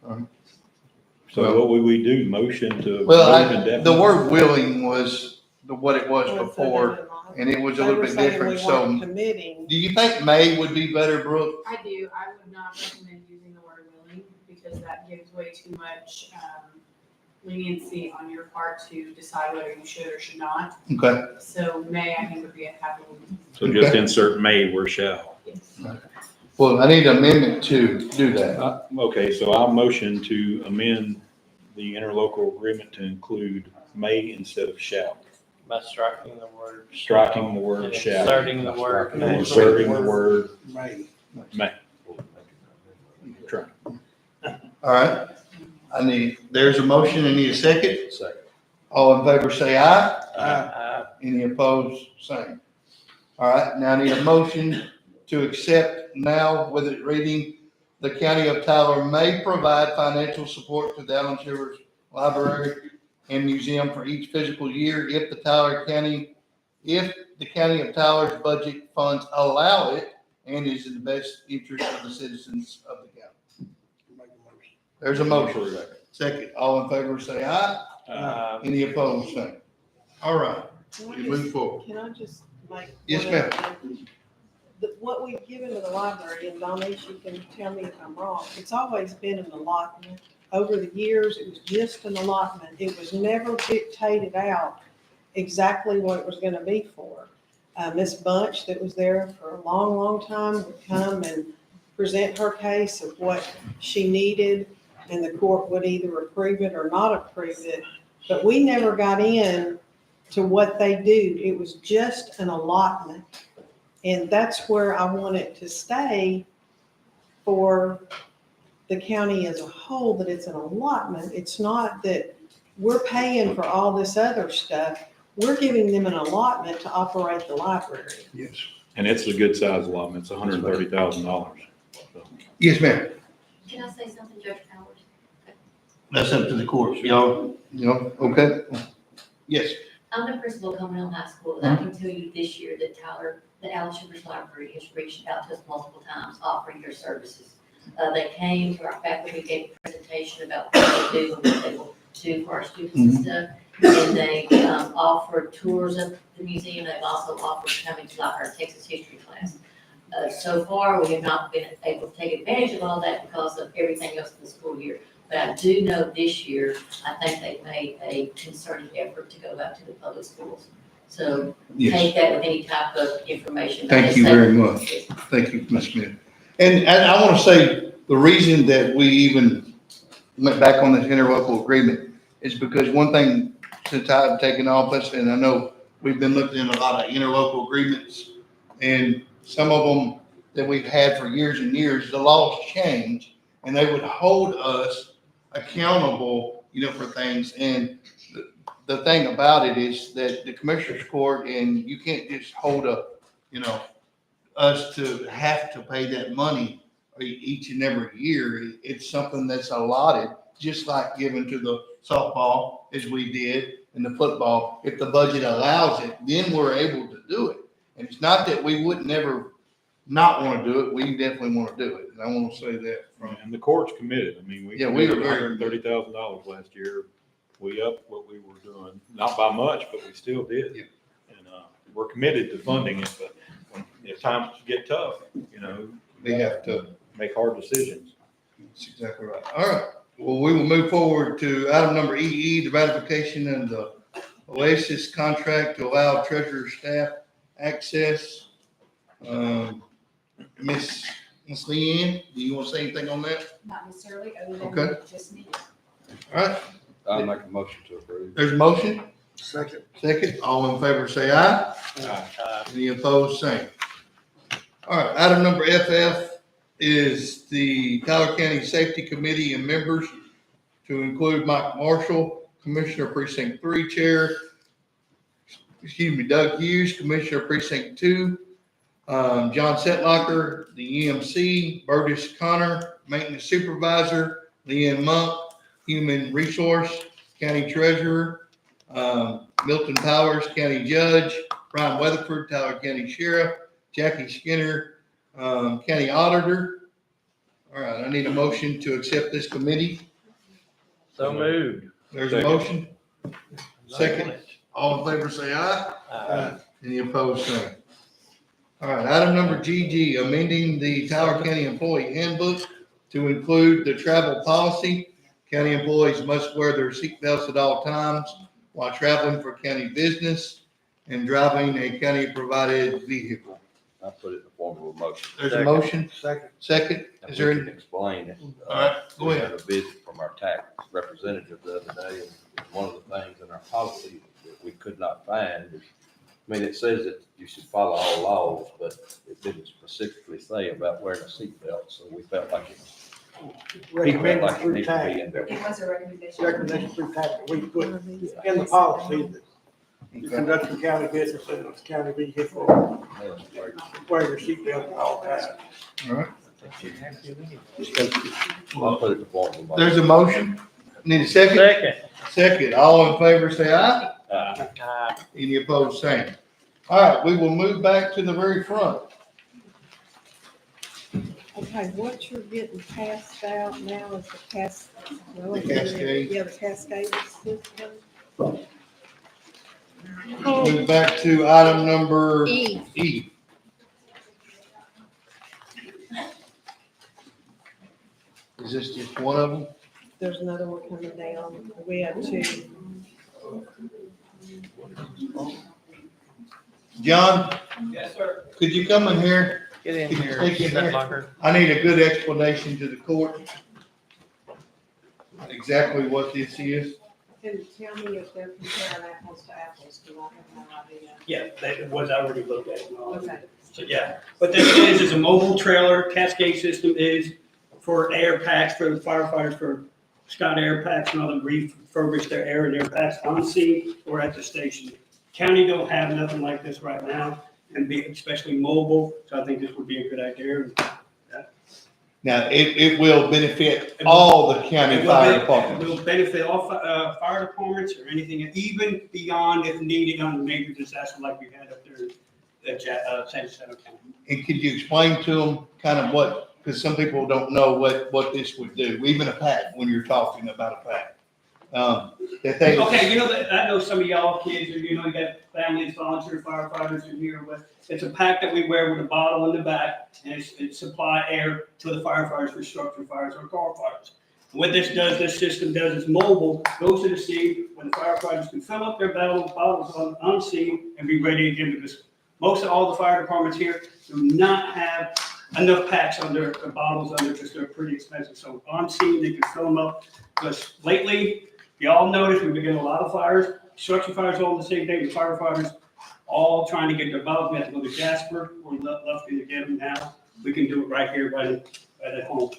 Alright. So what would we do? Motion to? Well, move indefinitely? the word willing was what it was before, and it was a little bit different, They were saying we weren't so. committing. Do you think may would be better, Brooke? I do, I would not recommend using the word willing, because that gives way too much, leniency on your part to decide whether you should or should not. Okay. So may, I think, would be a happy. So just insert may where shall. Yes. Well, I need an amendment to do that. Okay, so I'll motion to amend the interlocal agreement to include may instead of shall. By striking the word. Striking the word and shall. Inserting the word may. Inserting the word May. may. Try. All right. There's a motion. I need a second. Second. All in favor, say aye. Uh, Any opposed, same. All right, now I need a motion to accept now with it reading, the county of Tyler may provide financial support to the Allen Shivers Library and Museum for each fiscal year if the county of Tyler's budget funds allow it and is in the best interest of the citizens of the county. There's a motion. Second, all in favor, say aye. Any opposed, same. All right, we move forward. Can I just make? Yes, one ma'am. other thing? What we've given to the library, and Donice, you can tell me if I'm wrong, it's always been an allotment. Over the years, it was just an allotment. It was never dictated out exactly what it was gonna be for. Miss Bunch, that was there for a long, long time, would come and present her case of what she needed, and the court would either approve it or not approve it. But we never got in to what they do. It was just an allotment. And that's where I want it to stay for the county as a whole, that it's an allotment. It's not that we're paying for all this other stuff. We're giving them an allotment to operate the library. Yes. And it's a good size allotment. It's $130,000. Yes, ma'am. Can I say something, Judge Powers? That's up to the courts, y'all. Okay? Yes. I'm the principal of Cumberland High School, and I can tell you this year that the Allen Shivers Library has reached out to us multiple times offering their services. They came to our faculty, gave a presentation about what they do and what they will do for our students and stuff. And they offered tours of the museum. They've also offered coming to our Texas history class. So far, we have not been able to take advantage of all that because of everything else in the school year. But I do know this year, I think they've made a concerted effort to go out to the public schools. So Yes. take that with any type of information. Thank you very much. Thank you, Ms. Smith. And I want to say, the reason that we even went back on this interlocal agreement is because one thing, since I've taken office, and I know we've been looking at a lot of interlocal agreements, and some of them that we've had for years and years, the laws change, and they would hold us accountable, for things. And the thing about it is that the commissioner's court, and you can't just hold us to have to pay that money each and every year. It's something that's allotted, just like given to the softball as we did and the football. If the budget allows it, then we're able to do it. And it's not that we would never not want to do it. We definitely want to do it. And I want to say that from. And the court's committed. I mean, we Yeah, we committed are very- $130,000 last year we upped what we were doing, not by much, but we still did. Yeah. And, we're committed to funding it, but when the times get tough, you know, They have to. make hard decisions. That's exactly right. All right. Well, we will move forward to item number EE, the ratification of the Oasis contract to allow treasurer staff access. Miss Leanne, do you want to say anything on that? Not necessarily, other than Okay. just me. All right, I'll make a motion to approve. there's a motion. Second, all in favor say aye. Any opposed, same. All right, item number FF is the Tyler County Safety Committee and members to include Mike Marshall, Commissioner Precinct 3 Chair, Doug Hughes, Commissioner Precinct 2, John Setlocker, the EMC, Burgess Connor, Maintenance Supervisor, Leanne Monk, Human Resource, County Treasurer, Milton Powers, County Judge, Brian Weatherford, Tyler County Sheriff, Jackie Skinner, County Auditor. All right, I need a motion to accept this committee. So moved. There's a motion. Second, all in favor say aye. Any opposed, same. All right, item number GG, amending the Tyler County Employee Handbook to include the travel policy. County employees must wear their seatbelts at all times while traveling for county business and driving a county-provided vehicle. I put it in the form of a motion. There's a motion. Second, And is we there can any? explain it. All right, go We ahead. had a visit from our tax representative the other day, and one of the things in our policy that we could not find is, I mean, it says that you should follow all laws, but it didn't specifically say about wearing a seatbelt, so we felt like it. We felt like it needed to be in there. It was a recommendation. Recommendation through tax, we put in the policy that you conduct your county business in a county vehicle, wear your seatbelt at all times. All right, I'll put it in the form of a motion. there's a motion. Need a second? Second. Second, all in favor say aye. Any opposed, same. All right, we will move back to the very front. Okay, what you're getting passed out now is the The Cascade. Yeah, the Cascade system. Move back to item number E. E. Is this just one of them? There's another one coming down. We have two. John, Yes, sir. could you come in here? Get in Can you here. take in here? Setlocker. I need a good explanation to the court. Exactly what this is. Can you tell me if they're comparing apples to apples? Because I have no idea. Yeah, that was already looked at. Okay. So, yeah, what this is a mobile trailer. Cascade system is for air packs for the firefighters, for Scott Air Packs and all them refurbish their air and air packs on scene or at the station. County don't have nothing like this right now, and be especially mobile, so I think this would be a good idea. Now, it will benefit all the county fire It departments. will benefit all fire departments or anything, even beyond if needed on a major disaster like we had up there at San Jacinto County. And could you explain to them kind of what, because some people don't know what this would do, even a pack, when you're talking about a pack. That they. Okay, you know, that I know some of y'all kids, or you know, you got families, volunteer firefighters in here, but it's a pack that we wear with a bottle in the back, and it supply air to the firefighters for structure fires or car fires. What this does, this system does, is mobile, goes to the scene, when the firefighters can fill up their bottles on scene and be ready to give it this. Most of all the fire departments here do not have enough packs on their bottles on there, because they're pretty expensive. So on scene, they can fill them up. Because lately, you all notice we've been getting a lot of fires, structure fires all the same day, the firefighters all trying to get their bottles. We have to go to Jasper or Lufkin to get them now. We can do it right here, right at home.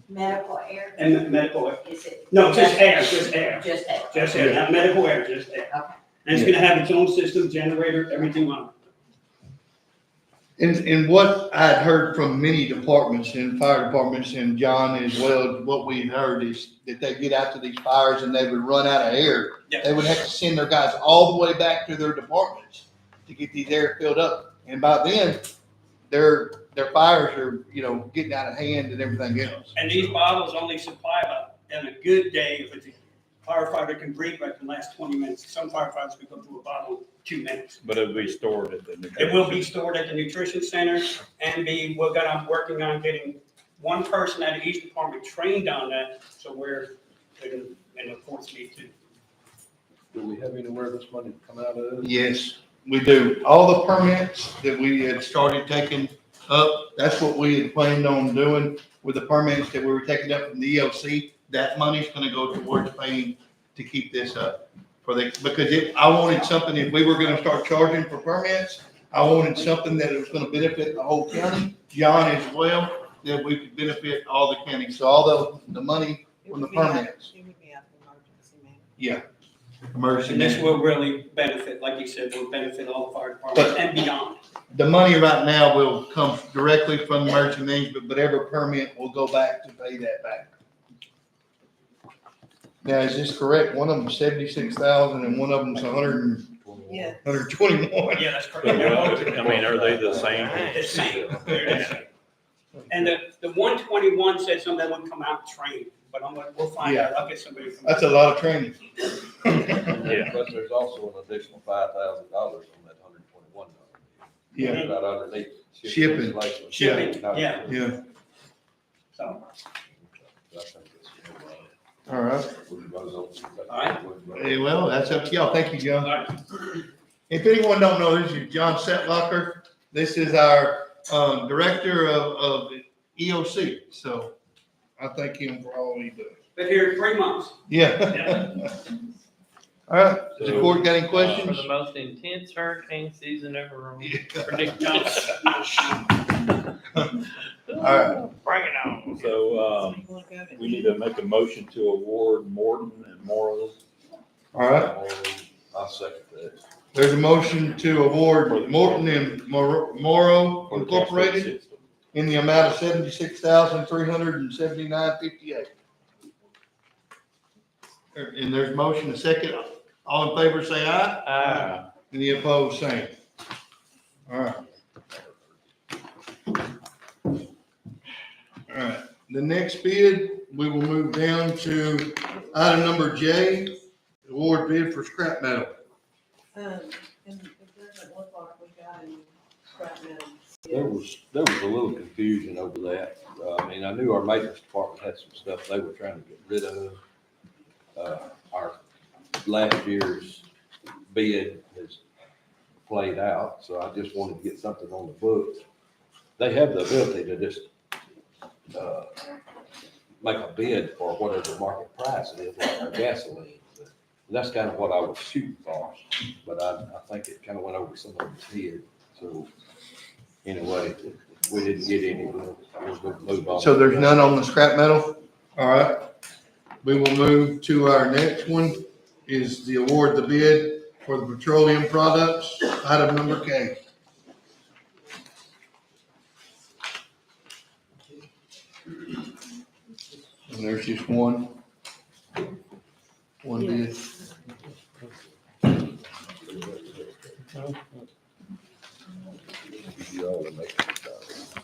Medical air, And medical air. is it? No, just air, just air. Just air. Just air, not medical air, just air. Okay. And it's gonna have its own system, generator, everything on it. And what I'd heard from many departments and fire departments and John as well, what we heard is that they get out to these fires and they would run out of air. Yeah. They would have to send their guys all the way back to their departments to get these air filled up. And by then, their fires are, getting out of hand and everything else. And these bottles only supply about, in a good day, if it's firefighter can breathe, but can last 20 minutes. Some firefighters can go through a bottle in 2 minutes. But it'll be stored at the. It will be stored at the nutrition center and I'm working on getting one person out of each department trained on that, so we're in the force meet too. Do we have anywhere this money to come out of? Yes, we do. All the permits that we had started taking up, that's what we had planned on doing with the permits that we were taking up from the EOC. That money's gonna go towards paying to keep this up because I wanted something, if we were gonna start charging for permits, I wanted something that was gonna benefit the whole county, John as well, that we could benefit all the counties. So all the money It from the would be out- permits. It would be out of emergency management. Yeah. Emergency. And this will really benefit, like you said, will benefit all the fire departments and beyond. The money right now will come directly from emergency management, but every permit will go back to pay that back. Now, is this correct? One of them 76,000 and one of them's 121. Yeah. Yeah, that's correct. I mean, are they the same? The same. They're the same. And the 121 said something that would come out trained, but we'll find out. I'll get somebody from. That's a lot of training. Yeah. But there's also an additional $5,000 on that $121. Yeah. Right underneath. Shipping. Installation. Shipping, yeah. Yeah. So, I think it's, All right. all right. Hey, well, that's up to y'all. Thank you, All John. right. If anyone don't know, this is John Setlocker. This is our director of EOC. So I thank him for all he does. Been here 3 months. Yeah. All right. Does the court got any For questions? the most intense hurricane season ever. Ridiculous. All right. Bring it on. So, You wanna go to- we need to make a motion to award Morton and Morrow. All right. I'll second that. There's a motion to award Morton and Morrow for the cash flow Incorporated system. in the amount of $76,379.58. And there's motion a second. All in favor, say aye. Any opposed, same. All right. All right. The next bid, we will move down to item number J, award bid for scrap metal. And it doesn't look like we got any scrap metal. There was a little confusion over that. I mean, I knew our maintenance department had some stuff they were trying to get rid of. Our last year's bid has played out, so I just wanted to get something on the books. They have the ability to just, make a bid for whatever market price it is, like our gasoline. That's kind of what I was shooting for, but I think it kind of went over some of his head. So anyway, we didn't get any, we'll move on. So there's none on the scrap metal? All right. We will move to our next one is the award the bid for the petroleum products, item number K. And there's just one bid. You all will make it.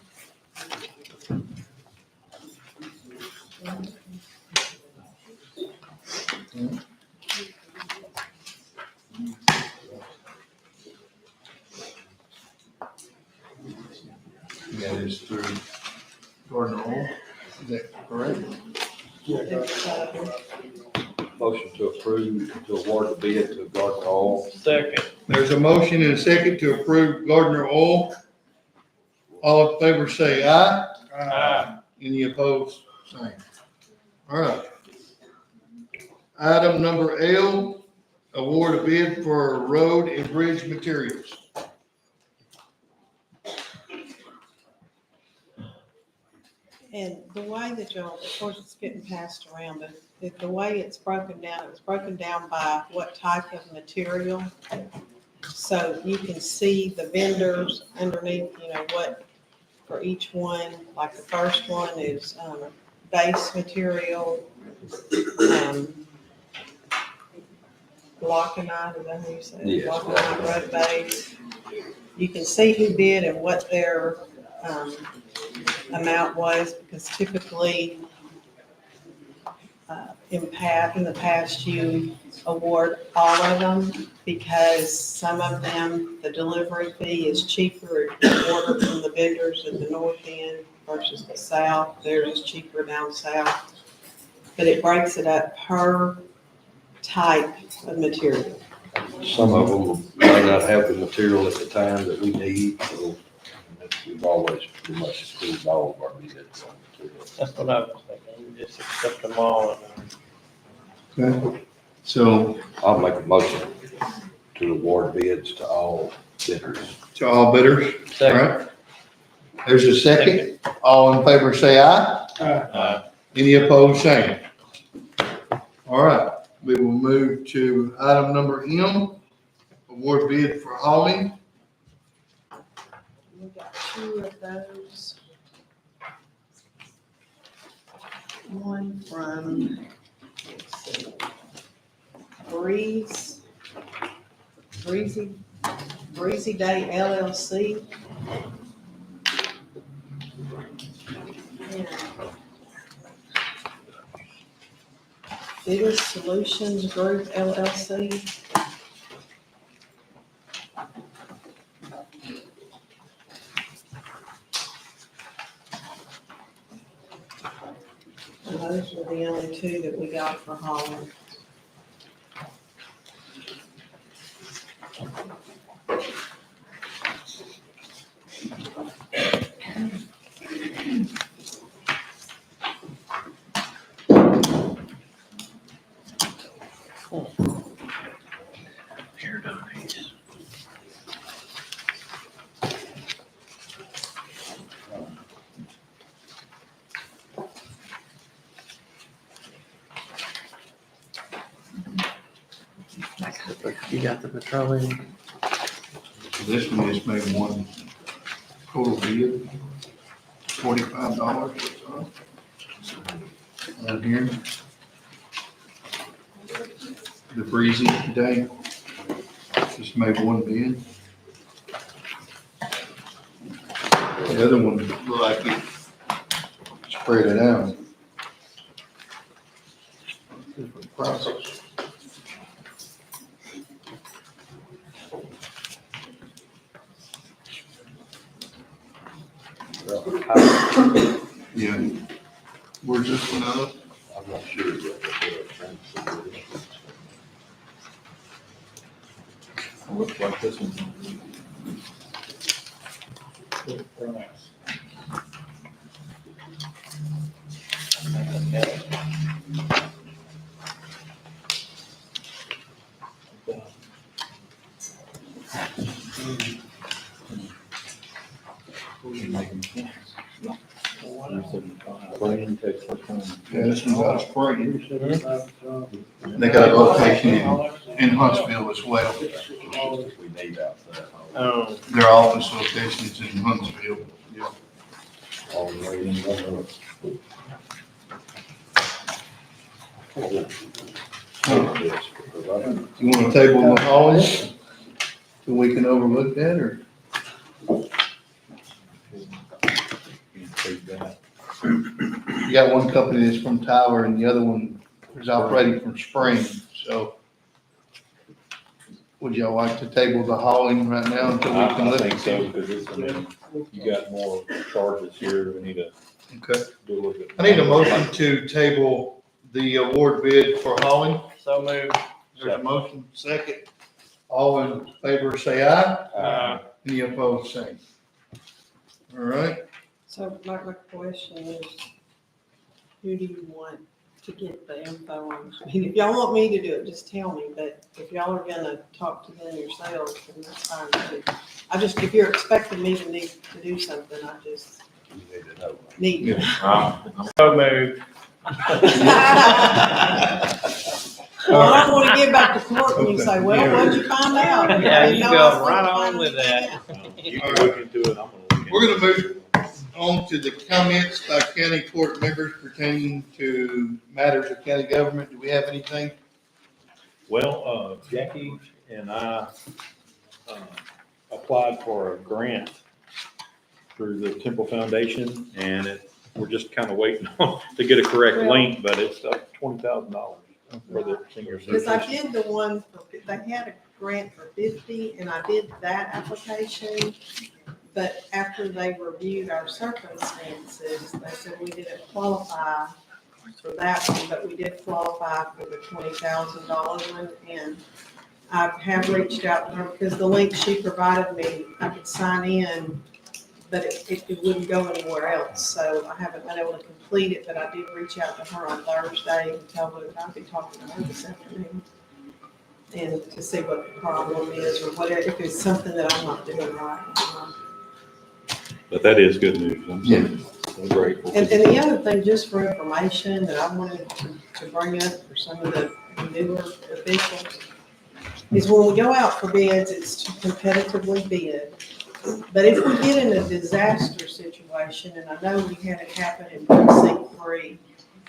That is through Gardner Oil. Is that correct? Motion to approve, to award the bid to Gardner Oil. Second. There's a motion and a second to approve Gardner Oil. All in favor say aye. Aye. Any opposed? Same. All right. Item number L, award a bid for road and bridge materials. And the way that y'all, of course, it's getting passed around, but the way it's broken down, it was broken down by what type of material. So you can see the vendors underneath, what for each one, like the first one is, base material, Lockenite, is that how you say it? Yes. Lockenite road base. You can see who bid and what their, amount was, because typically, in the past, you award all of them because some of them, the delivery fee is cheaper if you order from the vendors at the north end versus the south. Theirs is cheaper down south. But it breaks it up per type of material. Some of them may not have the material at the time that we need, so we've always pretty much approved all of our bids on material. That's what I was thinking, we just accept them all. Okay. So, I'll make a motion to award bids to all bidders. to all bidders, all right? There's a second. All in favor, say aye. Any opposed, same. All right, we will move to item number M, award bid for hauling. We got two of those. One from, let's see, Breezy Day LLC. Bigger Solutions Group LLC. And those were the only two that we got for hauling. You got the petroleum. This one just made one total bid, $45. Out here. The Breezy Day just made one bid. The other one looked like it spread it out. Different prices. Yeah. Where's this one out? I'm not sure yet. Looks like this one. Yeah, this one's out of Spring. They got a location in Huntsville as well. We need out there. Oh. Their office location is in Huntsville. Yeah. All the way in one You want to table the hauling so we can overlook that, or? You got one company that's from Tyler and the other one is operating from Spring, so would y'all like to table the hauling right now until we can I look? think so, because it's, I mean, you got more charges here, we need to Okay. do a little bit. I need a motion to table the award bid for hauling. So moved. There's a motion, second. All in favor, say aye. Uh, Any opposed, same. All right. So my question is, who do you want to get the info on? I mean, if y'all want me to do it, just tell me, but if y'all are gonna talk to them yourselves, then that's fine too. If you're expecting me to need to do something, I just You need to know. need to. So moved. Well, I don't wanna get back to court and you say, well, what'd you find out? Yeah, you know, go I right couldn't on find with anything that. out. You can look into it, I'm gonna look into it. We're gonna move on to the comments by county court members pertaining to matters of county government. Do we have anything? Well, Jackie and I applied for a grant through the Temple Foundation, and it we're just kind of waiting on, to get a correct link, but it's up $20,000 for the senior Because I citizen. did the one, they had a grant for 50, and I did that application. But after they reviewed our circumstances, they said we didn't qualify for that one, but we did qualify for the $20,000 one. And I have reached out to her because the link she provided me, I could sign in, but it wouldn't go anywhere else. So I haven't been able to complete it, but I did reach out to her on Thursday and tell her that I'll be talking to her this afternoon. And to see what the problem is or whatever, if it's something that I'm not doing right. But that is good news. I'm so grateful. And the other thing, just for information that I wanted to bring up for some of the newer officials, is when we go out for bids, it's to competitively bid. But if we get in a disaster situation, and I know we had it happen in precinct 3,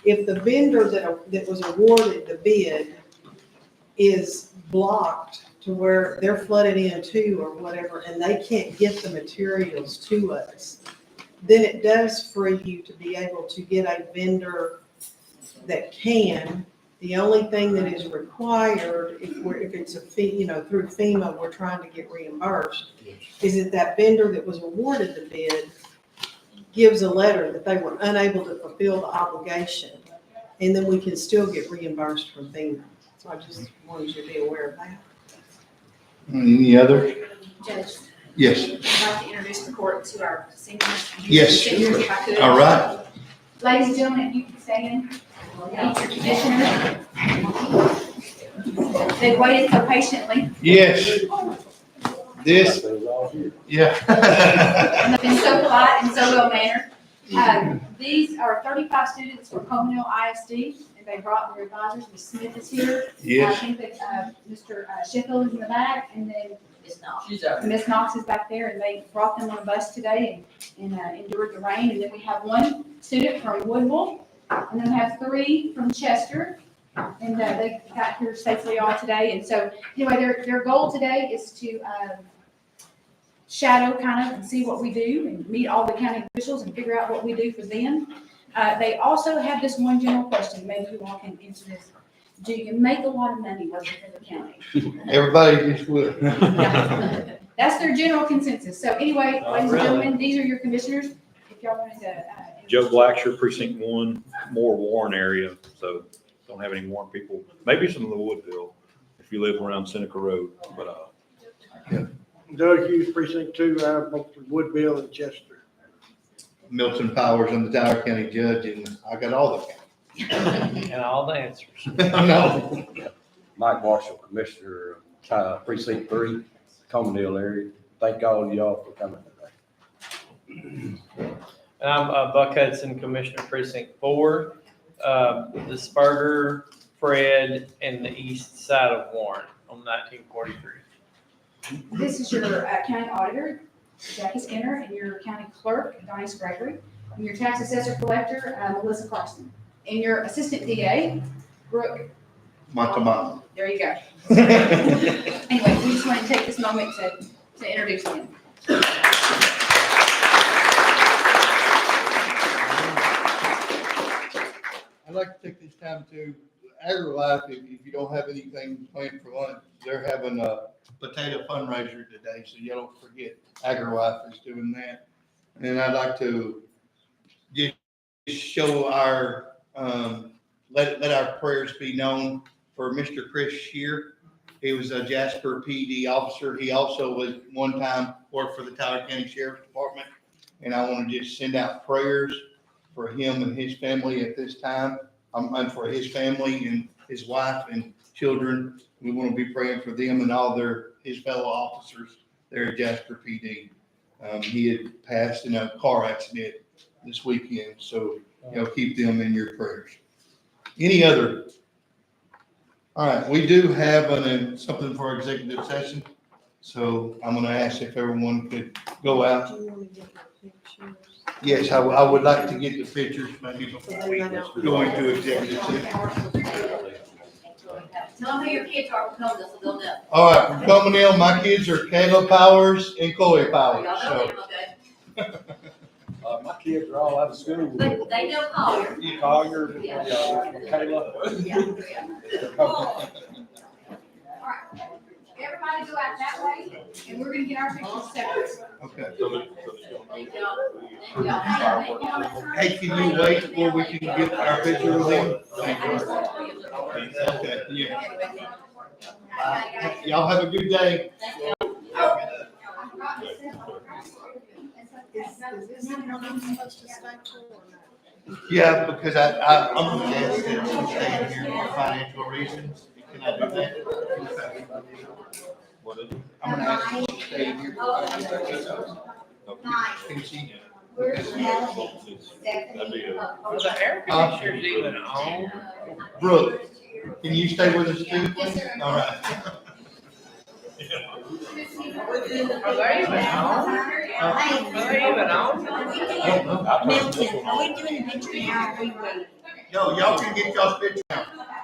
if the vendor that was awarded the bid is blocked to where they're flooded in too or whatever, and they can't get the materials to us, then it does free you to be able to get a vendor that can. The only thing that is required, if it's a fee, through FEMA, we're trying to get reimbursed, is that vendor that was awarded the bid gives a letter that they were unable to fulfill the obligation, and then we can still get reimbursed from FEMA. So I just wanted you to be aware of that. Any other? Judge, Yes. I'd like to introduce the court to our seniors. Yes. Seniors, if I could. All right. Ladies and gentlemen, if you could stand, meet your commissioners. They've waited so patiently. Yes. This, yeah. And they've been so polite and so well mannered. These are 35 students from Coleman ISD, and they brought their advisors. Ms. Smith is here. I Yes. think that Mr. Sheffield is in the back, and then She's out. Ms. Knox is back there, and they brought them on a bus today and endured the rain. And then we have one student from Woodville, and then we have 3 from Chester, and they got here safely all today. And so, anyway, their goal today is to shadow kind of and see what we do and meet all the county officials and figure out what we do for them. They also have this one general question, maybe you all can answer this. Do you make a lot of money working for the county? Everybody just will. That's their general consensus. So anyway, ladies and gentlemen, these are your commissioners. If y'all wanted to. Joe Blacksher, precinct 1, more Warren area, so don't have any Warren people. Maybe some of the Woodville, if you live around Seneca Road, but, Doug Hughes, precinct 2, out of both Woodville and Chester. Milton Powers, I'm the Tyler County judge, and I got all the counties. And all the answers. No. Mike Marshall, Commissioner, Precinct 3, Comondale area. Thank all of y'all for coming today. And I'm Buck Hudson, Commissioner Precinct 4, the Spurger, Fred, and the east side of Warren on 1943. This is your county auditor, Jackie Skinner, and your county clerk, Donnie Gregory, and your tax assessor collector, Melissa Clarkson, and your assistant DA, Brooke. Montemont. There you go. Anyway, we just want to take this moment to introduce them. I'd like to take this time to, AgriLife, if you don't have anything planned for lunch, they're having a potato fundraiser today, so you don't forget, AgriLife is doing that. And I'd like to just show our, let our prayers be known for Mr. Chris Shear. He was a Jasper PD officer. He also was one time worked for the Tyler County Sheriff's Department. And I want to just send out prayers for him and his family at this time. And for his family and his wife and children. We want to be praying for them and all his fellow officers there at Jasper PD. He had passed in a car accident this weekend, so keep them in your prayers. Any other? All right, we do have something for executive session, so I'm going to ask if everyone could go out. Do you want to get the pictures? Yes, I would like to get the pictures maybe before we go into executive session. Tell them who your kids are, so they'll know. All right, from coming in, my kids are Kayla Powers and Chloe Powers. Y'all know So them, okay? My kids are all out of school. But they know Collier. Collier, yeah, Kayla. Everybody go out that way, and we're gonna get our pictures separate. Okay. Thank y'all. Thank y'all. Hey, can you wait before we can get our picture with him? Okay, yeah. Y'all have a good day. Is this something I'm supposed to stay for or not? Yeah, because I'm gonna ask that you stay here for financial reasons. Can I do that? I'm gonna ask you to stay here for financial reasons. Can she? Where's Melanie? Stephanie? Are the air conditioners even on? Brooke, can you stay with us too? Yes, sir. All right. Are they even on? Are they even on? Milton, are we doing the picture now or are we waiting? No, y'all can get y'all's picture now.